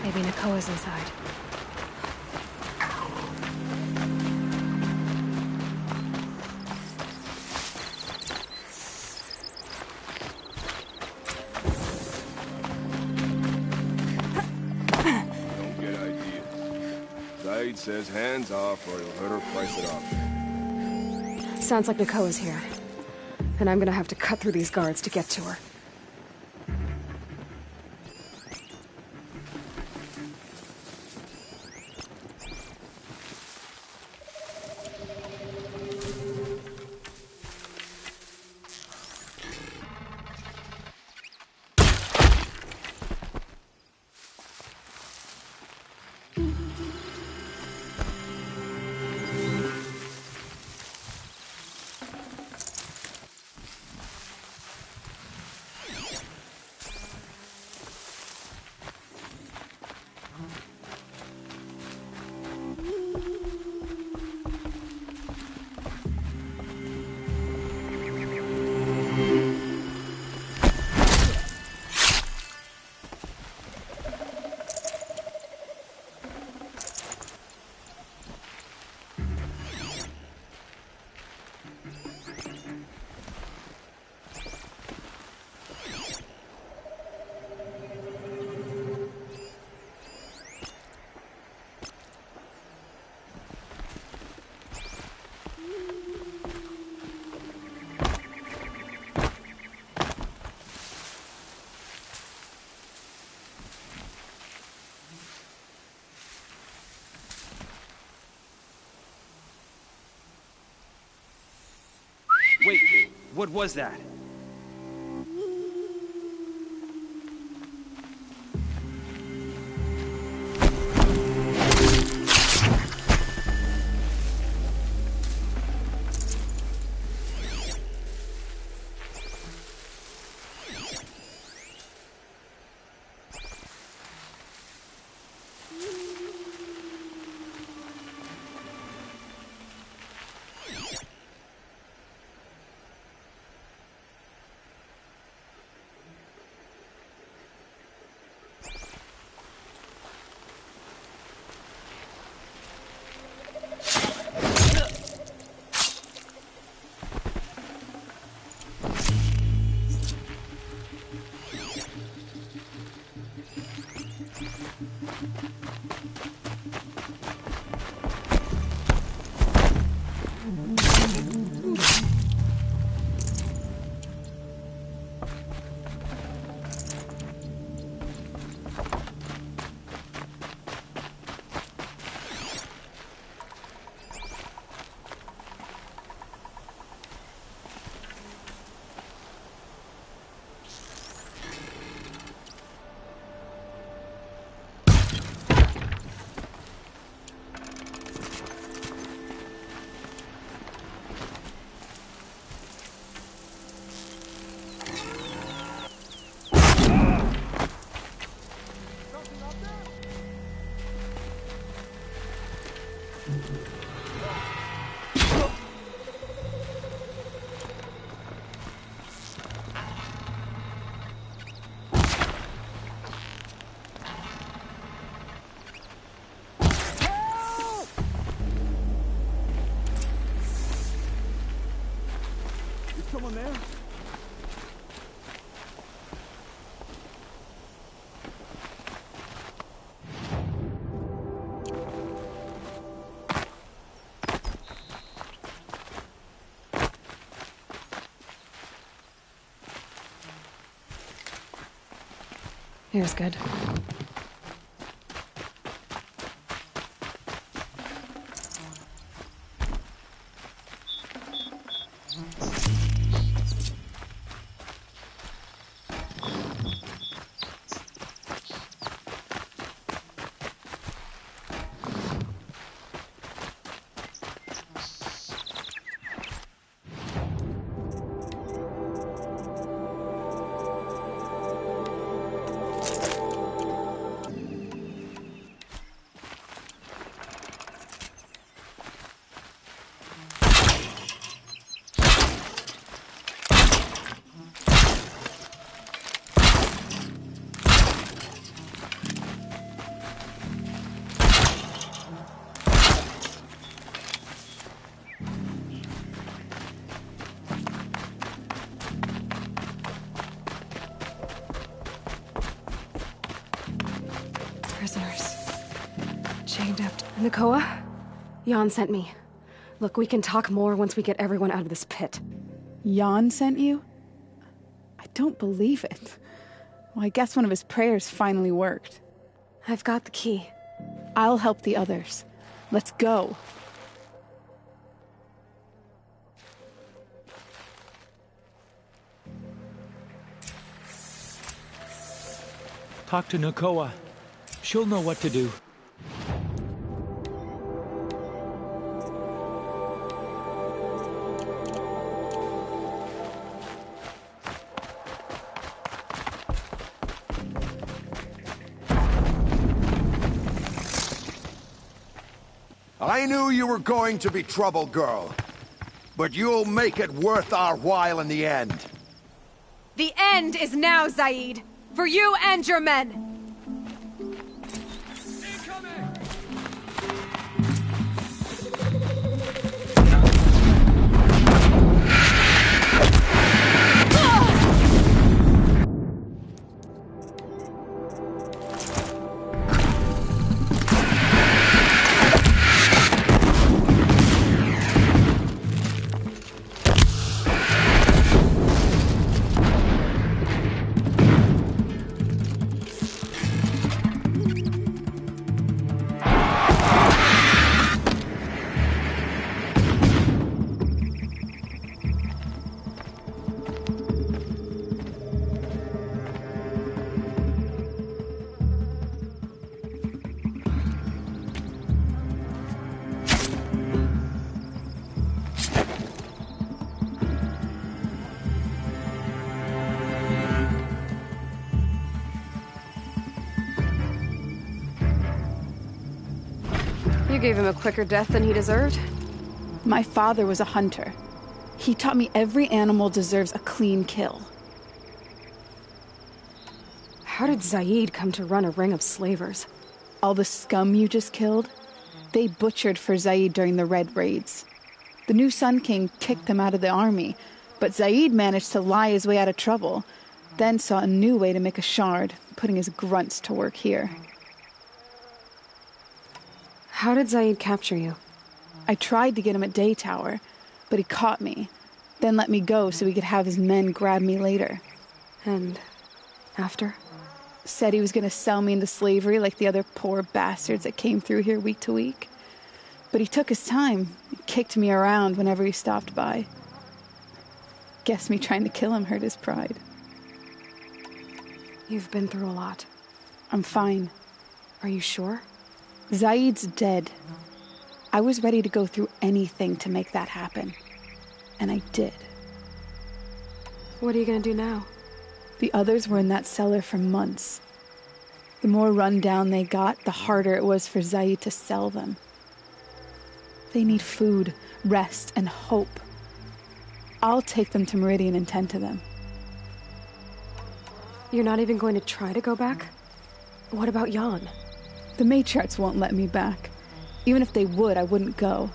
Maybe Nakoa's inside. Don't get ideas. Zaid says hands off or he'll hurt her price it off. Sounds like Nakoa's here. And I'm gonna have to cut through these guards to get to her. Wait, what was that? Here's good. Prisoners. Chained up. Nakoa? Jan sent me. Look, we can talk more once we get everyone out of this pit. Jan sent you? I don't believe it. Well, I guess one of his prayers finally worked. I've got the key. I'll help the others. Let's go. Talk to Nakoa. She'll know what to do. I knew you were going to be trouble, girl. But you'll make it worth our while in the end. The end is now, Zaid. For you and your men. You gave him a quicker death than he deserved? My father was a hunter. He taught me every animal deserves a clean kill. How did Zaid come to run a ring of slavers? All the scum you just killed? They butchered for Zaid during the Red Raids. The new Sun King kicked them out of the army, but Zaid managed to lie his way out of trouble, then saw a new way to make a shard, putting his grunts to work here. How did Zaid capture you? I tried to get him at Day Tower, but he caught me, then let me go so he could have his men grab me later. And after? Said he was going to sell me into slavery like the other poor bastards that came through here week to week. But he took his time, kicked me around whenever he stopped by. Guess me trying to kill him hurt his pride. You've been through a lot. I'm fine. Are you sure? Zaid's dead. I was ready to go through anything to make that happen. And I did. What are you gonna do now? The others were in that cellar for months. The more run down they got, the harder it was for Zaid to sell them. They need food, rest, and hope. I'll take them to Meridian and tend to them. You're not even going to try to go back? What about Jan? The matriarchs won't let me back. Even if they would, I wouldn't go.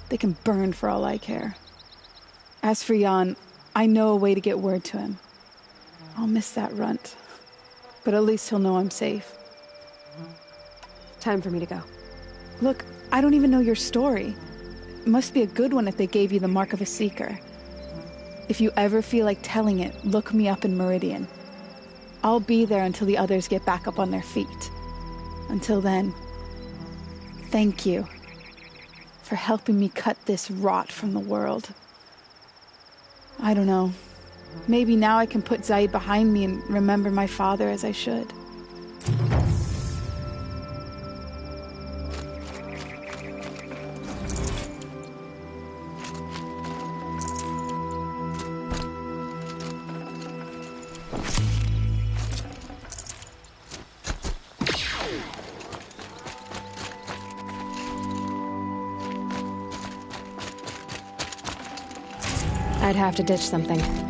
They can burn for all I care. As for Jan, I know a way to get word to him. I'll miss that runt. But at least he'll know I'm safe. Time for me to go. Look, I don't even know your story. It must be a good one if they gave you the mark of a seeker. If you ever feel like telling it, look me up in Meridian. I'll be there until the others get back up on their feet. Until then, thank you for helping me cut this rot from the world. I don't know. Maybe now I can put Zaid behind me and remember my father as I should. I'd have to ditch something.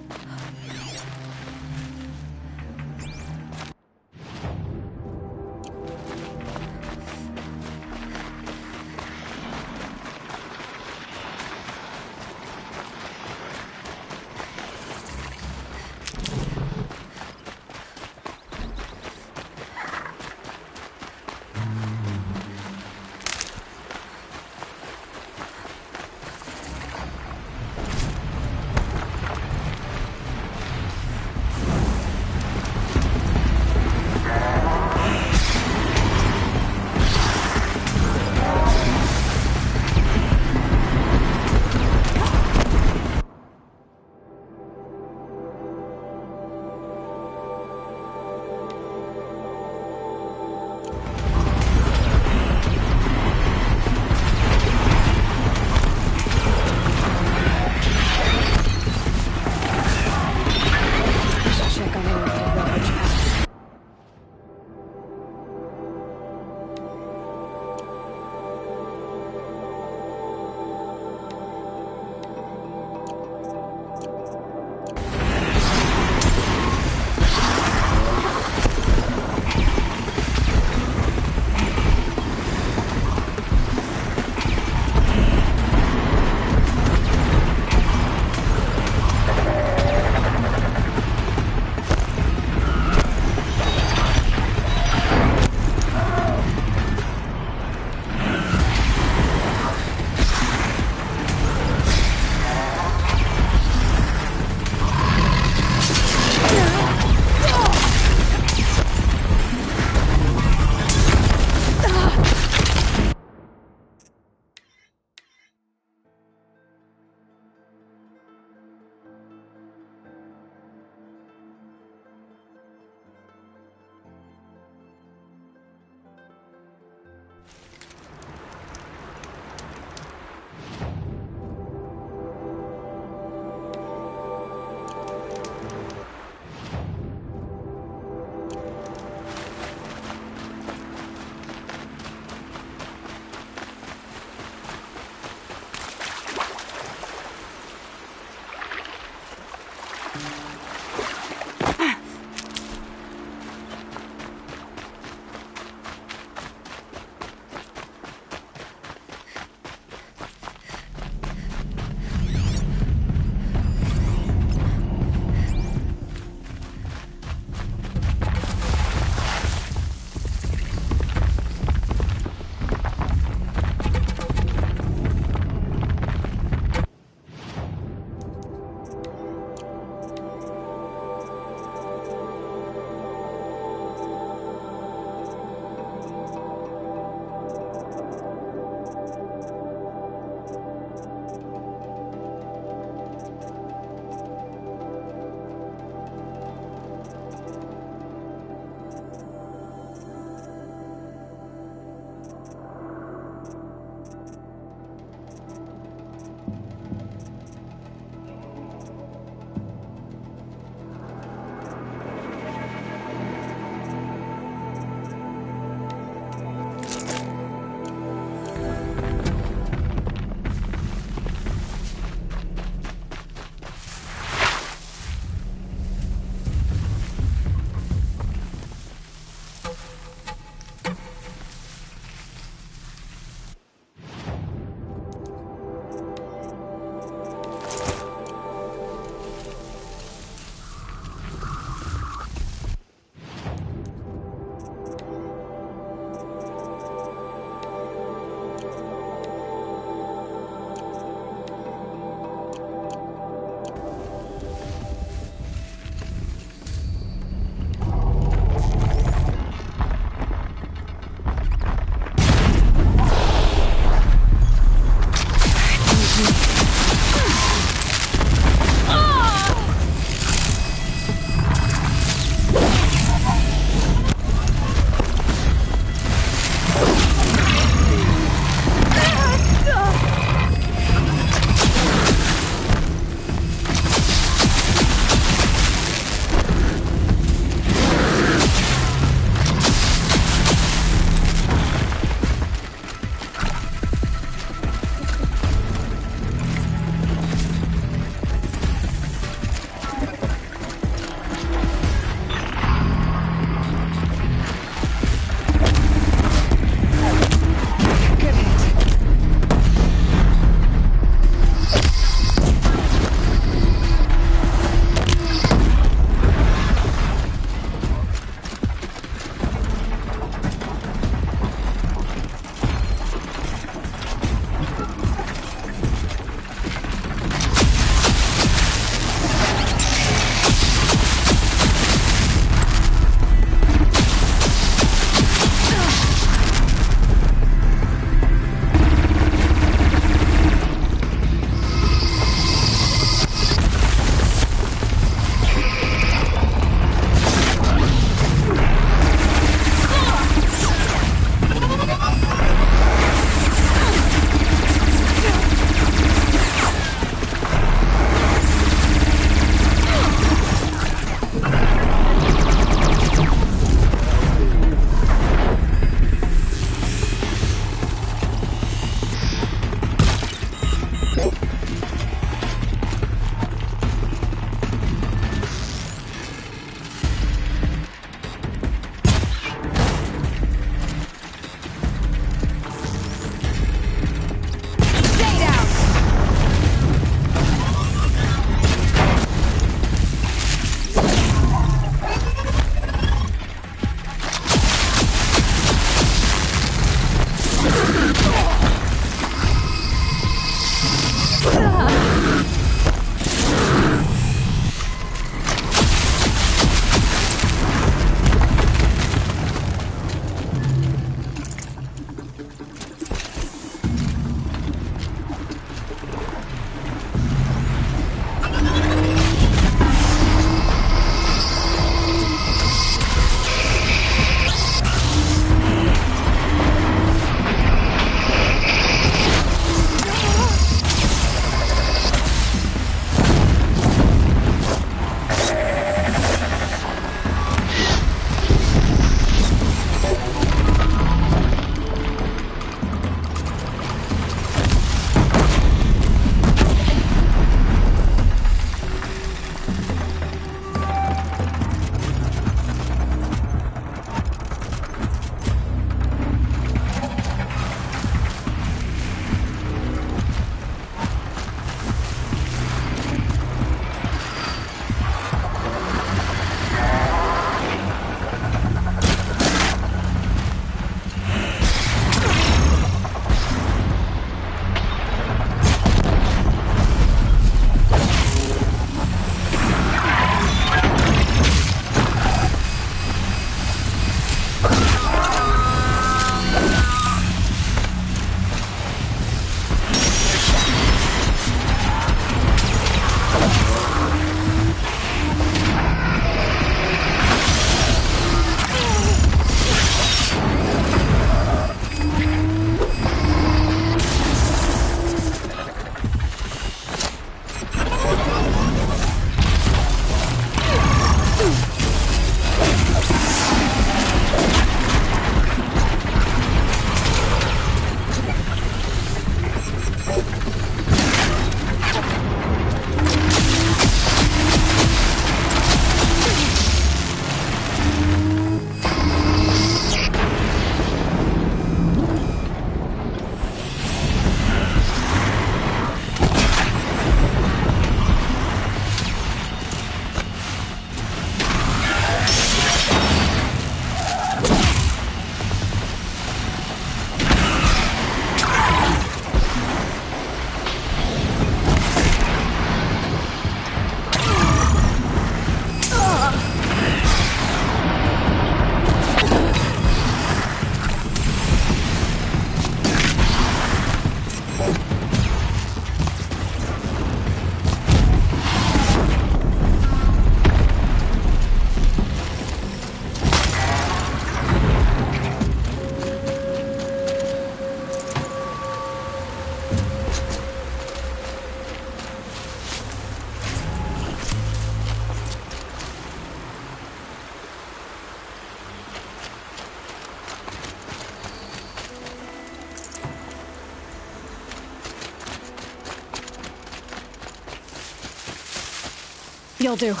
Whiskey will do.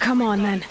Come on, then.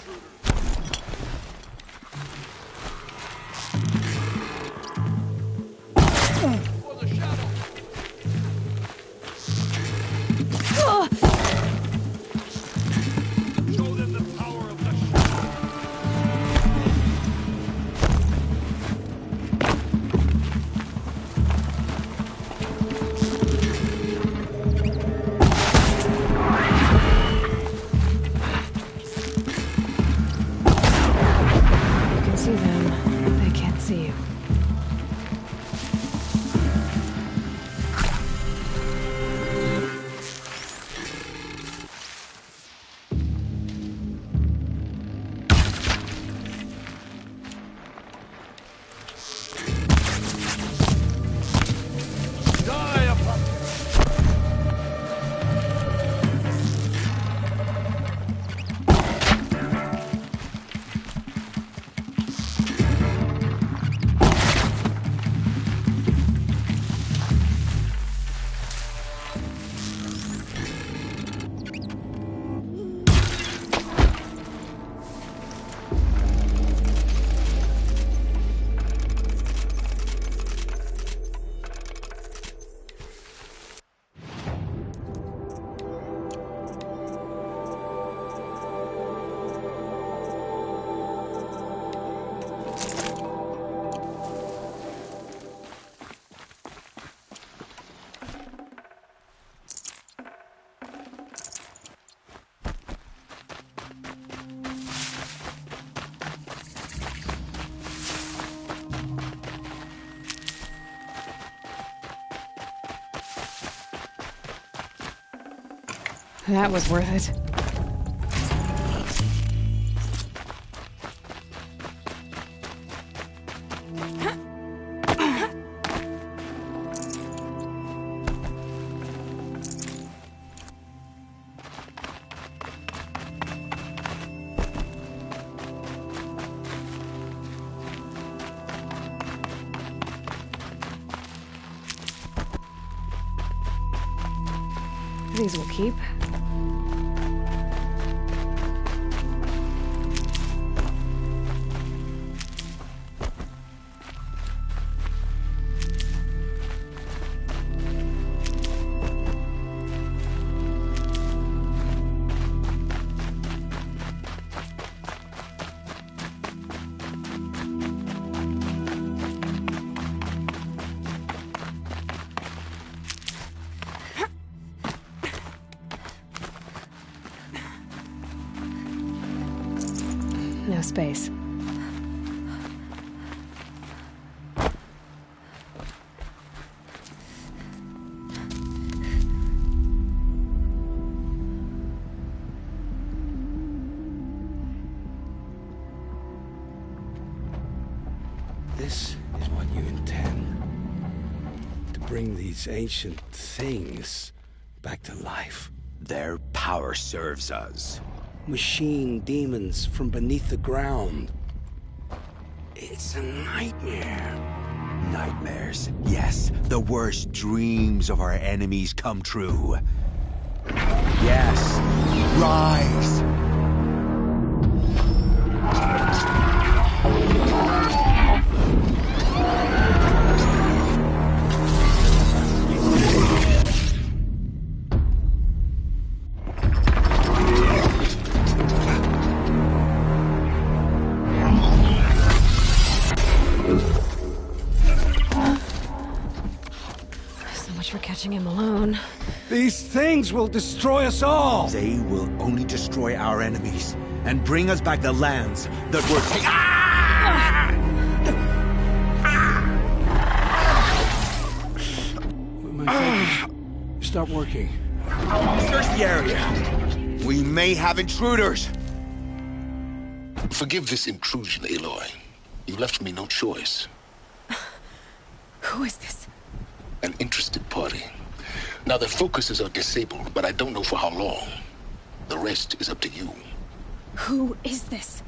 That was worth it. These will keep. No space. This is what you intend. To bring these ancient things back to life. Their power serves us. Machine demons from beneath the ground. It's a nightmare. Nightmares, yes. The worst dreams of our enemies come true. Yes. Rise. So much for catching him alone. These things will destroy us all! They will only destroy our enemies and bring us back the lands that were taken. My focus. Stop working. Search the area. We may have intruders. Forgive this intrusion, Aloy. You left me no choice. Who is this? An interested party. Now, their focuses are disabled, but I don't know for how long. The rest is up to you. Who is this?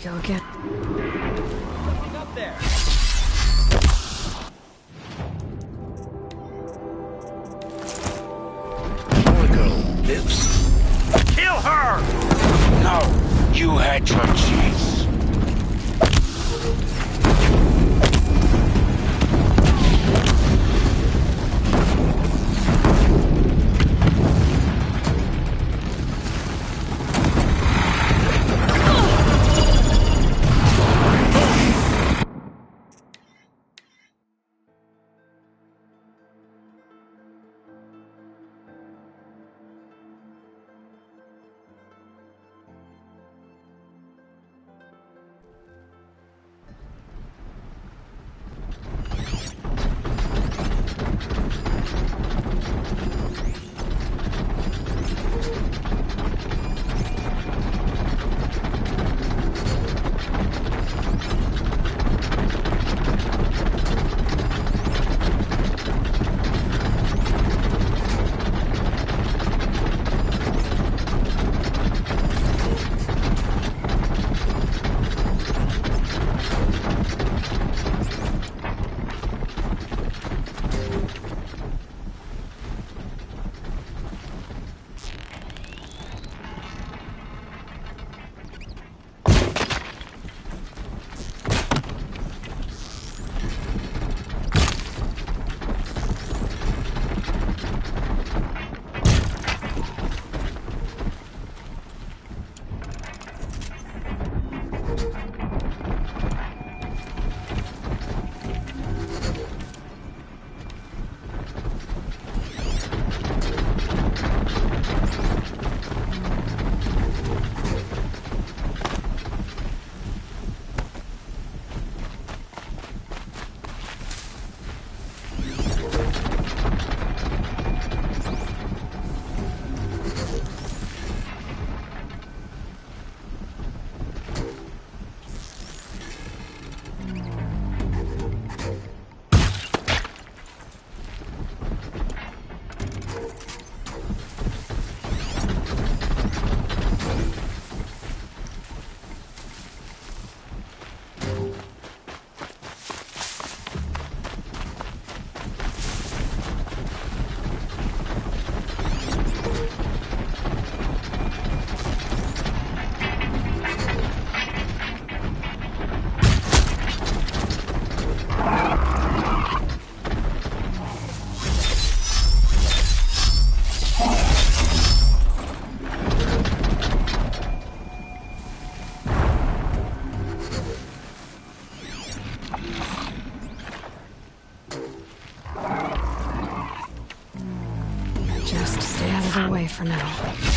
Go again. Someone's up there. Marco lives. Kill her! No, you had your chance. Just stay out of their way for now.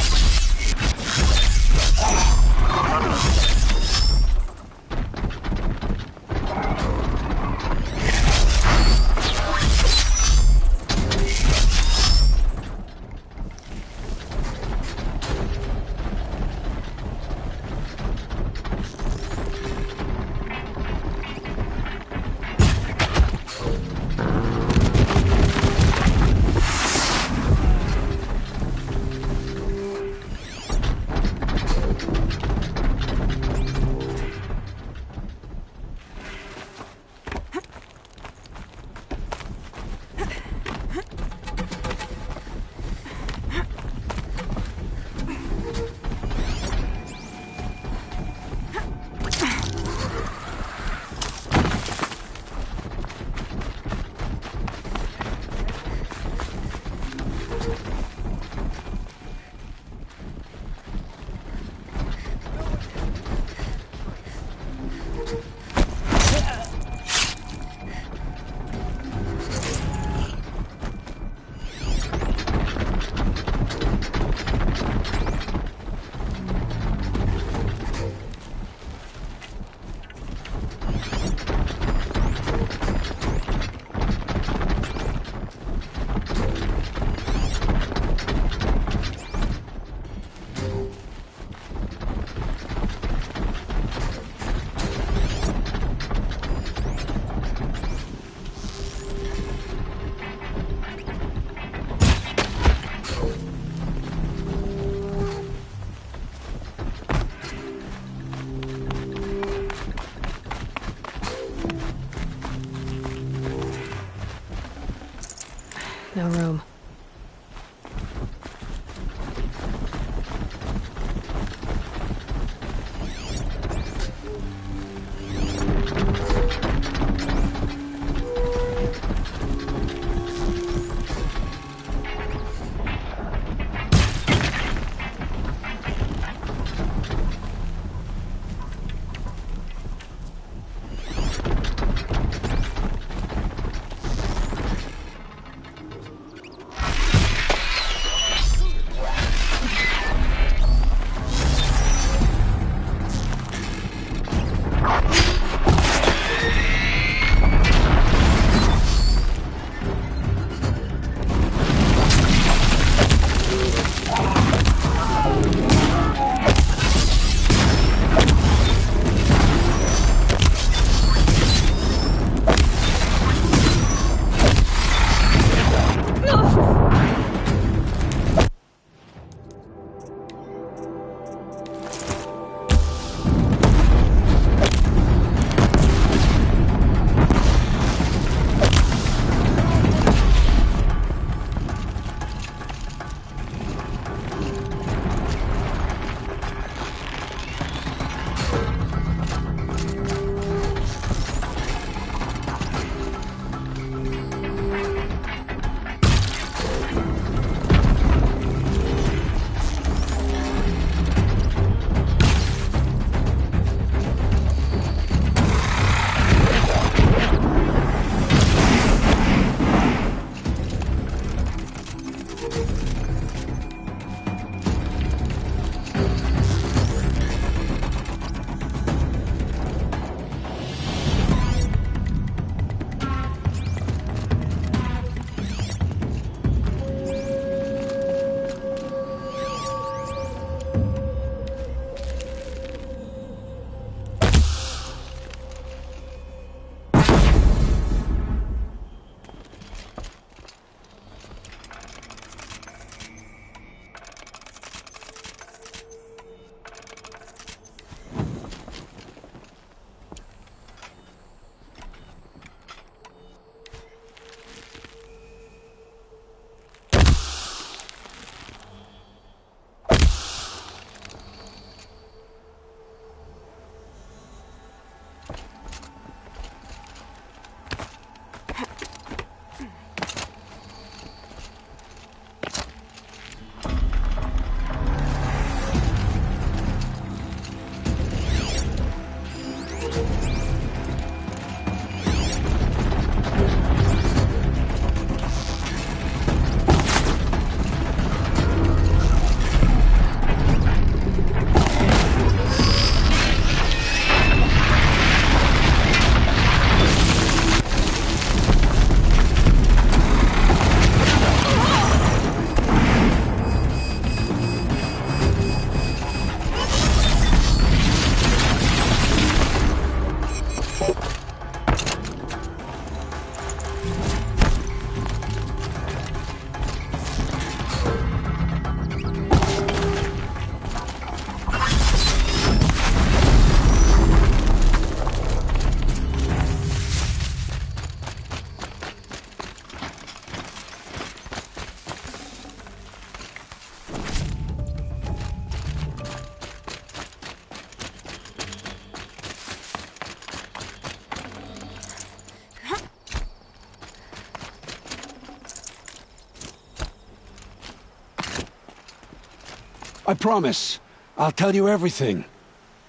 I promise. I'll tell you everything.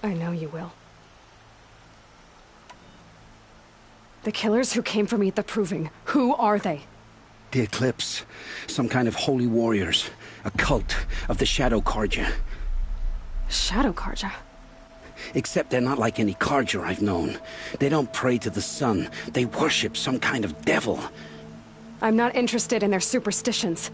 I know you will. The killers who came for me at the Proving, who are they? The Eclipse. Some kind of holy warriors. A cult of the Shadow Carja. Shadow Carja? Except they're not like any Carja I've known. They don't pray to the sun. They worship some kind of devil. I'm not interested in their superstitions.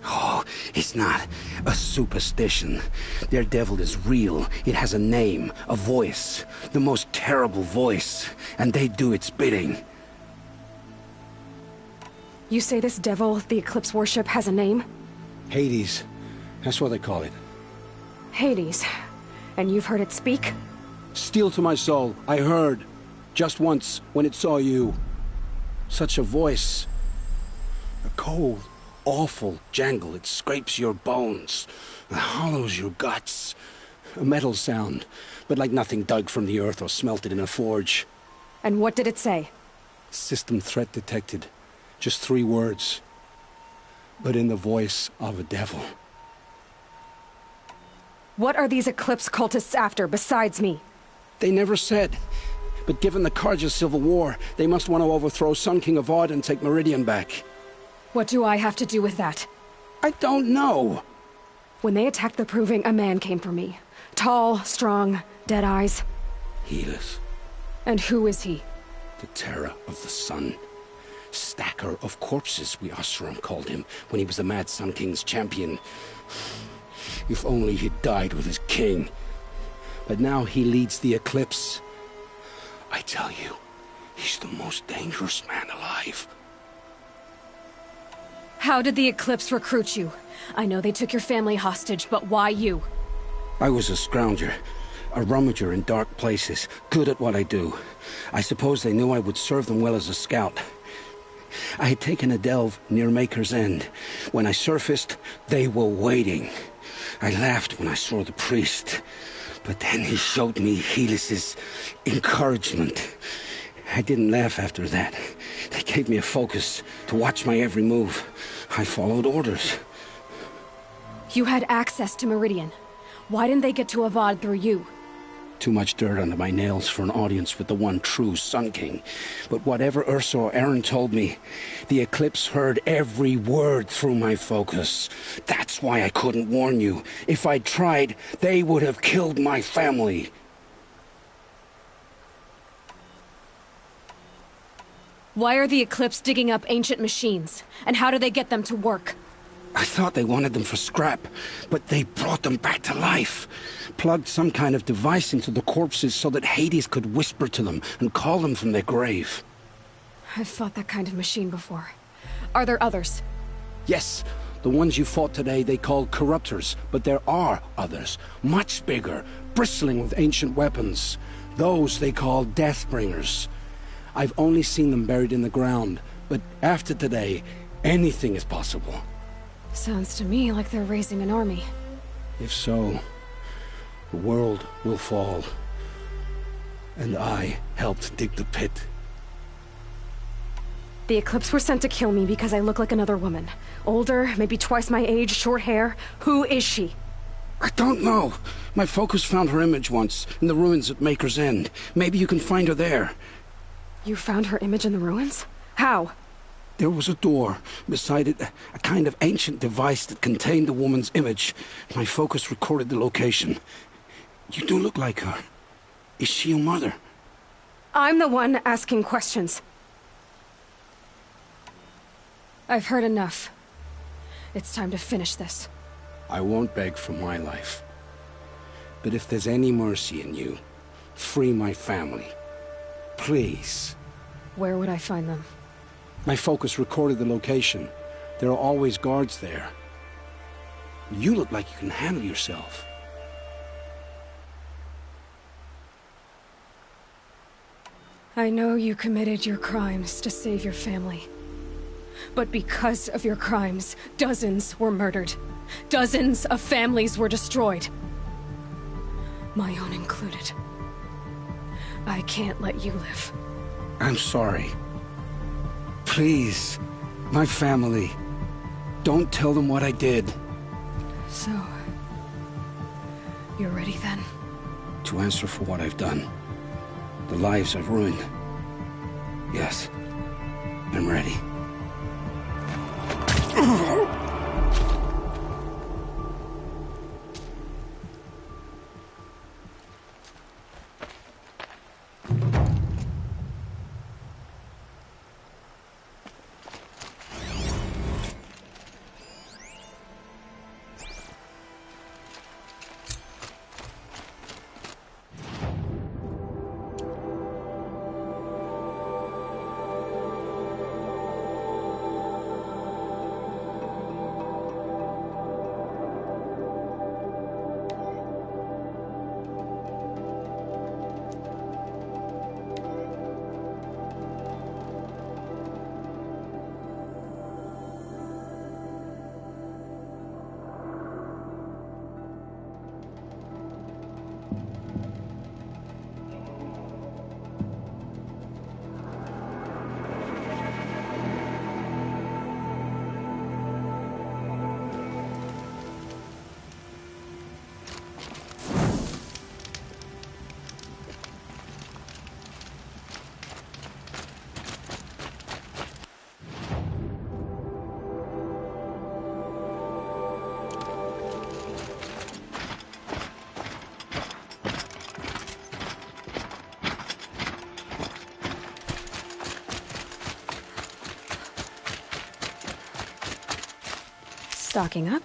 Oh, it's not a superstition. Their devil is real. It has a name, a voice. The most terrible voice. And they do its bidding. You say this devil the Eclipse worship has a name? Hades. That's what they call it. Hades. And you've heard it speak? Steel to my soul. I heard. Just once, when it saw you. Such a voice. A cold, awful jangle. It scrapes your bones. It hollows your guts. A metal sound, but like nothing dug from the earth or smelted in a forge. And what did it say? System threat detected. Just 3 words. But in the voice of a devil. What are these Eclipse cultists after, besides me? They never said. But given the Carja civil war, they must want to overthrow Sun King Avad and take Meridian back. What do I have to do with that? I don't know. When they attacked the Proving, a man came for me. Tall, strong, dead eyes. Helis. And who is he? The terror of the sun. Stacker of corpses, we Oseram called him, when he was the Mad Sun King's champion. If only he'd died with his king. But now he leads the Eclipse. I tell you, he's the most dangerous man alive. How did the Eclipse recruit you? I know they took your family hostage, but why you? I was a scrounger, a rummager in dark places, good at what I do. I suppose they knew I would serve them well as a scout. I had taken a delve near Maker's End. When I surfaced, they were waiting. I laughed when I saw the priest, but then he showed me Helis's encouragement. I didn't laugh after that. They gave me a focus to watch my every move. I followed orders. You had access to Meridian. Why didn't they get to Avad through you? Too much dirt under my nails for an audience with the one true Sun King. But whatever Ursa or Aaron told me, the Eclipse heard every word through my focus. That's why I couldn't warn you. If I'd tried, they would have killed my family. Why are the Eclipse digging up ancient machines? And how do they get them to work? I thought they wanted them for scrap, but they brought them back to life. Plugged some kind of device into the corpses so that Hades could whisper to them and call them from their grave. I've fought that kind of machine before. Are there others? Yes, the ones you fought today they called Corruptors, but there are others, much bigger, bristling with ancient weapons. Those they call Deathbringers. I've only seen them buried in the ground, but after today, anything is possible. Sounds to me like they're raising an army. If so, the world will fall. And I helped dig the pit. The Eclipse were sent to kill me because I look like another woman. Older, maybe twice my age, short hair. Who is she? I don't know. My focus found her image once, in the ruins at Maker's End. Maybe you can find her there. You found her image in the ruins? How? There was a door. Beside it, a kind of ancient device that contained the woman's image. My focus recorded the location. You do look like her. Is she your mother? I'm the one asking questions. I've heard enough. It's time to finish this. I won't beg for my life. But if there's any mercy in you, free my family. Please. Where would I find them? My focus recorded the location. There are always guards there. You look like you can handle yourself. I know you committed your crimes to save your family. But because of your crimes, dozens were murdered. Dozens of families were destroyed. My own included. I can't let you live. I'm sorry. Please, my family. Don't tell them what I did. So, You're ready then? To answer for what I've done. The lives I've ruined. Yes. I'm ready. Stocking up.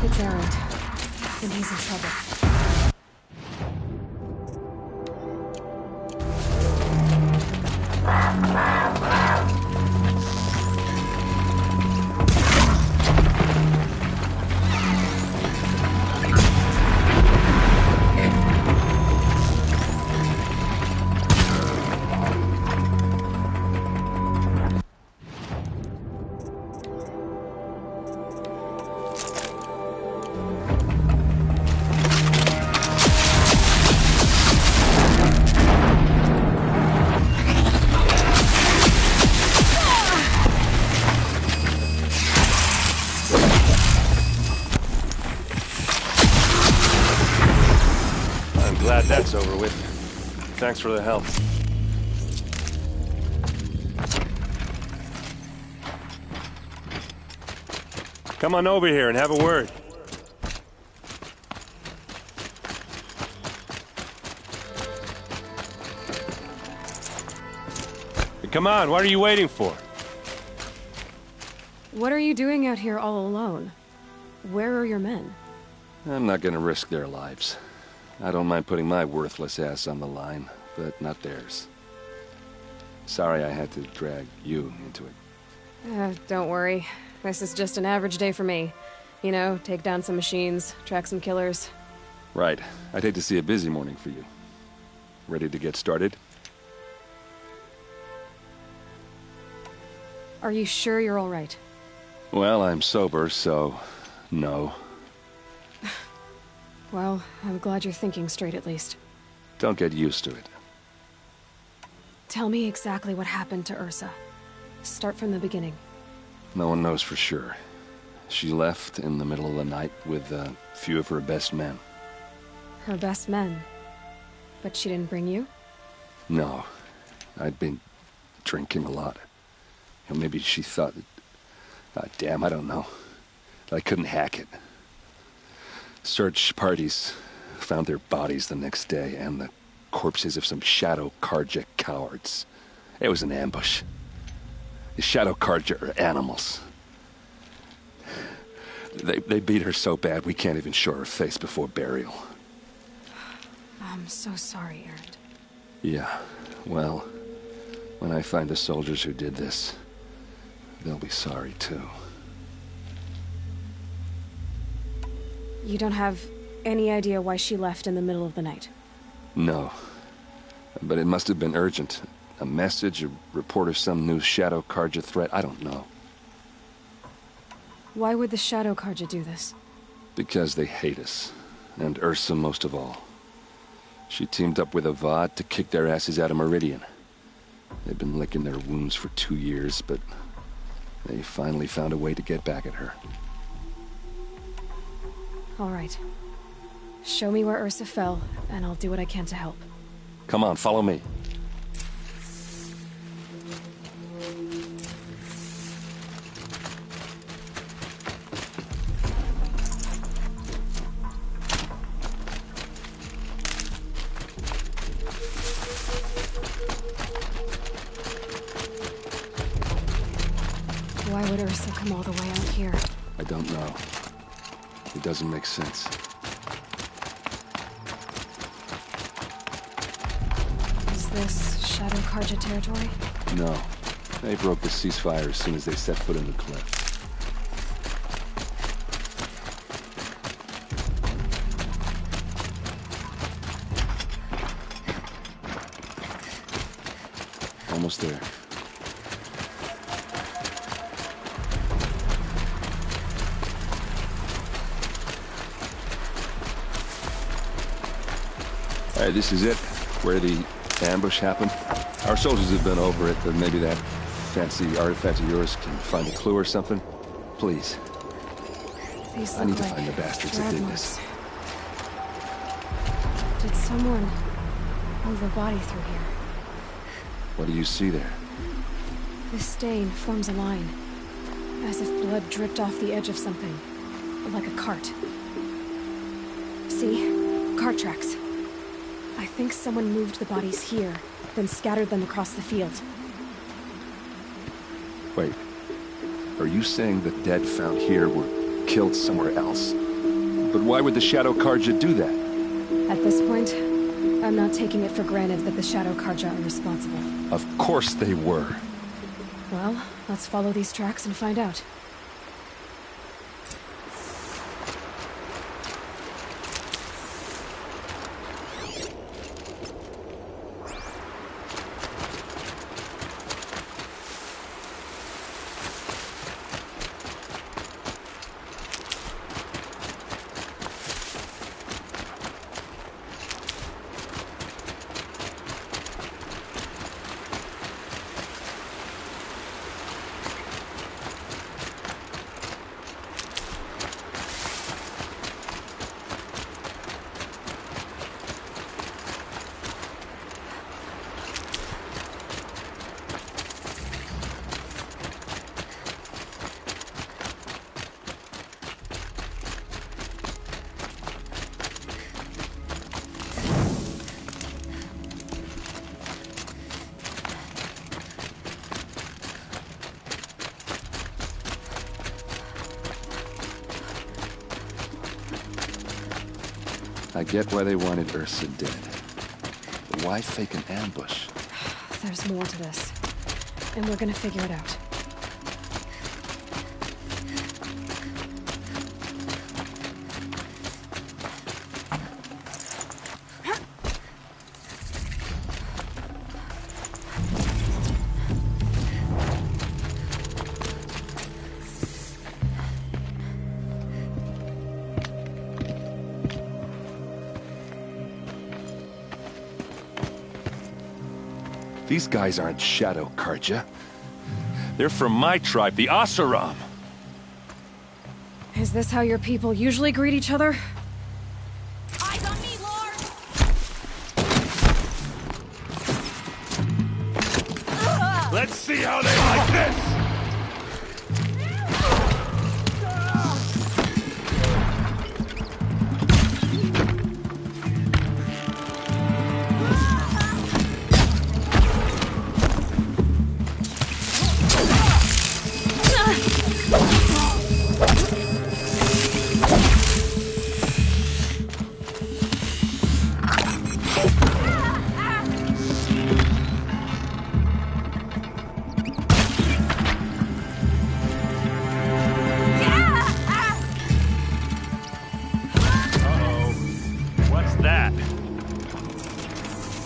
It's Erend, and he's in trouble. Glad that's over with. Thanks for the help. Come on over here and have a word. Come on, what are you waiting for? What are you doing out here all alone? Where are your men? I'm not gonna risk their lives. I don't mind putting my worthless ass on the line, but not theirs. Sorry I had to drag you into it. Don't worry. This is just an average day for me. You know, take down some machines, track some killers. Right. I'd hate to see a busy morning for you. Ready to get started? Are you sure you're all right? Well, I'm sober, so... no. Well, I'm glad you're thinking straight at least. Don't get used to it. Tell me exactly what happened to Ursa. Start from the beginning. No one knows for sure. She left in the middle of the night with a few of her best men. Her best men? But she didn't bring you? No. I'd been drinking a lot. And maybe she thought that... damn, I don't know. I couldn't hack it. Search parties found their bodies the next day, and the corpses of some Shadow Carja cowards. It was an ambush. The Shadow Carja are animals. They beat her so bad we can't even show her face before burial. I'm so sorry, Erend. Yeah, well, when I find the soldiers who did this, they'll be sorry too. You don't have any idea why she left in the middle of the night? No. But it must have been urgent. A message, a report of some new Shadow Carja threat, I don't know. Why would the Shadow Carja do this? Because they hate us. And Ursa most of all. She teamed up with Avad to kick their asses out of Meridian. They've been licking their wounds for 2 years, but they finally found a way to get back at her. All right. Show me where Ursa fell, and I'll do what I can to help. Come on, follow me. Why would Ursa come all the way out here? I don't know. It doesn't make sense. Is this Shadow Carja territory? No. They broke the ceasefire as soon as they set foot in the cliff. Almost there. Alright, this is it, where the ambush happened. Our soldiers have been over it, but maybe that fancy artifact of yours can find a clue or something. Please. These I need to look find the like bastards that drag did marks. this. Did someone move a body through here? What do you see there? This stain forms a line, as if blood dripped off the edge of something, like a cart. See? Cart tracks. I think someone moved the bodies here, then scattered them across the field. Wait. Are you saying the dead found here were killed somewhere else? But why would the Shadow Carja do that? At this point, I'm not taking it for granted that the Shadow Carja are responsible. Of course they were. Well, let's follow these tracks and find out. I get why they wanted Ursa dead. But why fake an ambush? There's more to this, and we're gonna figure it out. These guys aren't Shadow Karja. They're from my tribe, the Oseram. Is this how your people usually greet each other? Eyes on me, Lord! Let's see how they like this!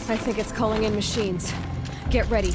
I think it's calling in machines. Get ready.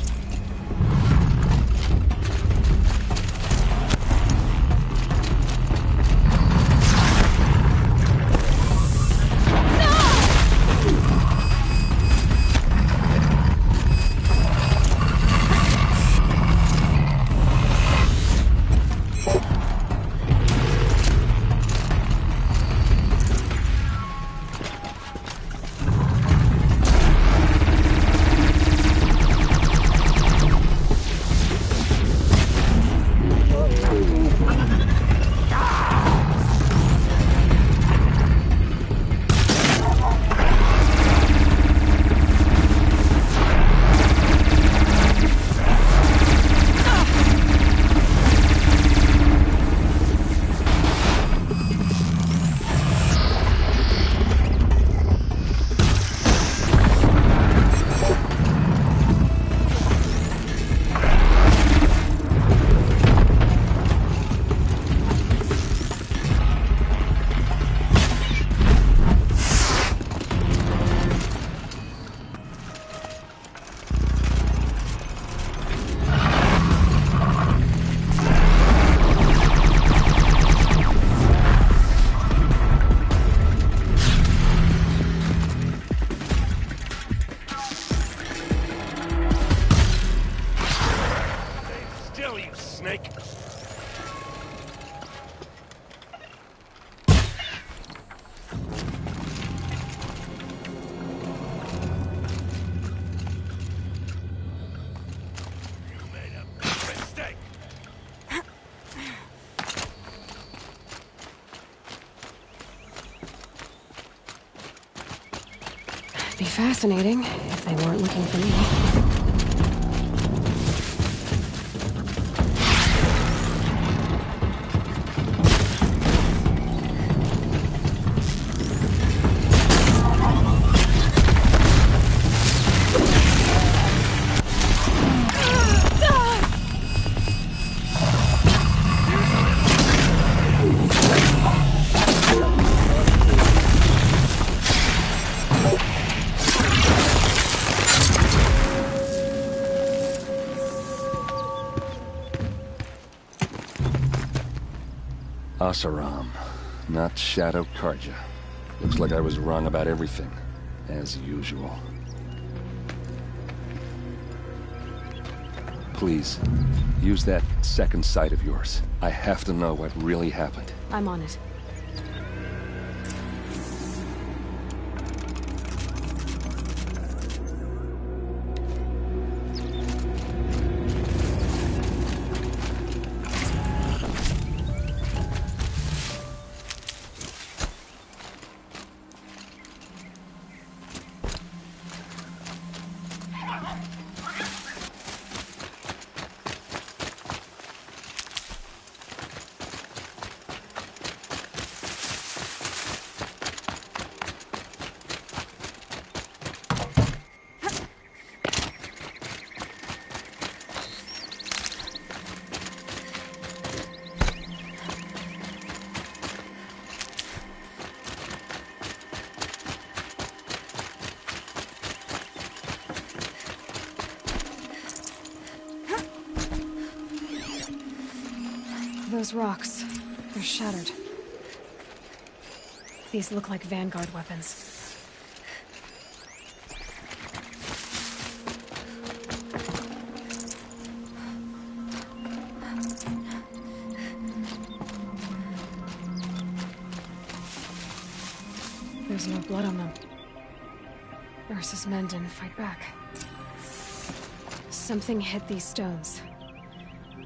Be fascinating if they weren't looking for me. Oseram, not Shadow Karja. Looks like I was wrong about everything, as usual. Please, use that second sight of yours. I have to know what really happened. I'm on it. Those rocks, they're shattered. These look like Vanguard weapons. There's no blood on them. Ursa's men didn't fight back. Something hit these stones.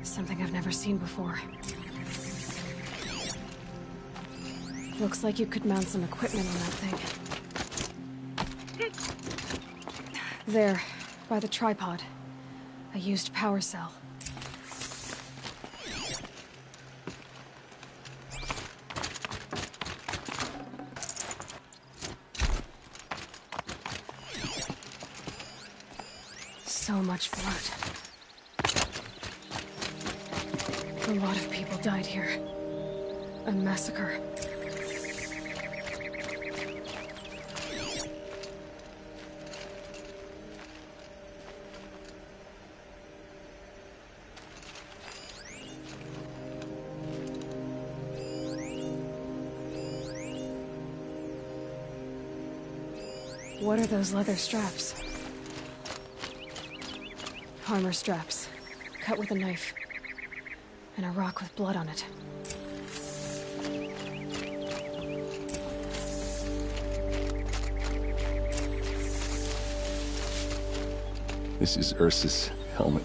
Something I've never seen before. Looks like you could mount some equipment on that thing. There, by the tripod. A used power cell. So much blood. A lot of people died here. A massacre. What are those leather straps? Armor straps, cut with a knife, and a rock with blood on it. This is Ursa's helmet.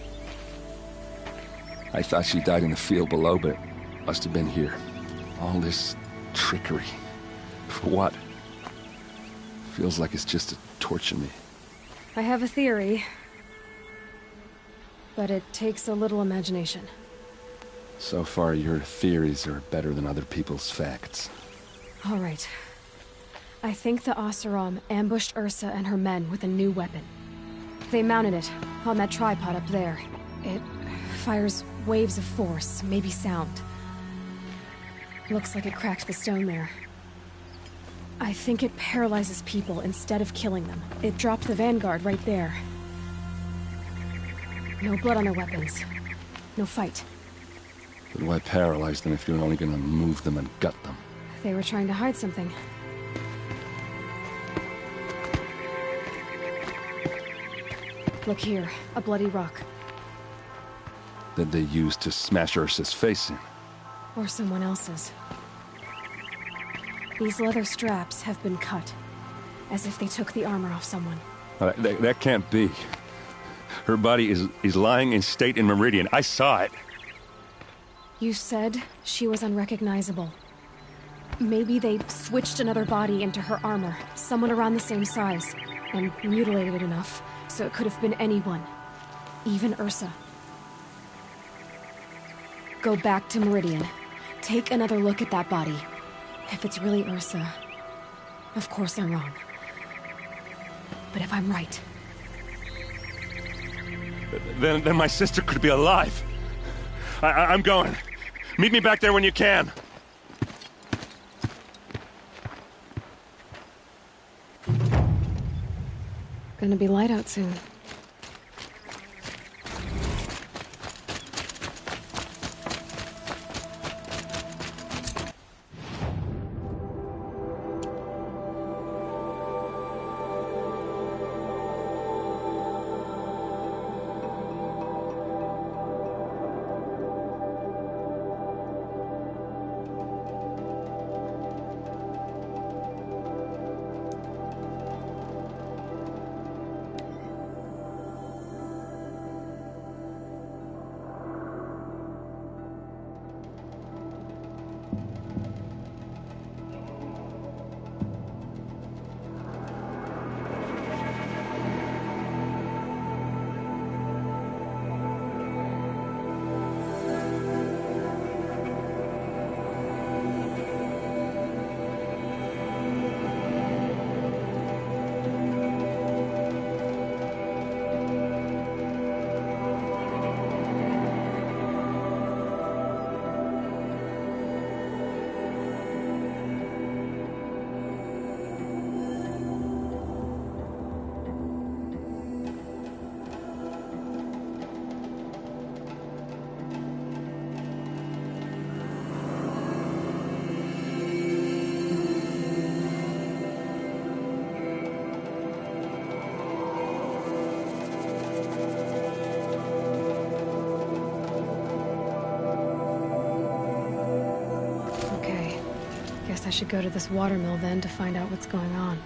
I thought she died in the field below, but must have been here. All this trickery. For what? Feels like it's just to torture me. I have a theory, but it takes a little imagination. So far, your theories are better than other people's facts. All right. I think the Oseram ambushed Ursa and her men with a new weapon. They mounted it on that tripod up there. It fires waves of force, maybe sound. Looks like it cracked the stone there. I think it paralyzes people instead of killing them. It dropped the vanguard right there. No blood on their weapons. No fight. But why paralyze them if you're only gonna move them and gut them? They were trying to hide something. Look here, a bloody rock. That they used to smash Ursa's face in. Or someone else's. These leather straps have been cut, as if they took the armor off someone. That can't be. Her body is lying in state in Meridian. I saw it. You said she was unrecognizable. Maybe they switched another body into her armor, someone around the same size, and mutilated it enough, so it could have been anyone. Even Ursa. Go back to Meridian. Take another look at that body. If it's really Ursa, of course I'm wrong. But if I'm right... Then my sister could be alive. I'm going. Meet me back there when you can. Gonna be light out soon. Guess I should go to this watermill then to find out what's going on.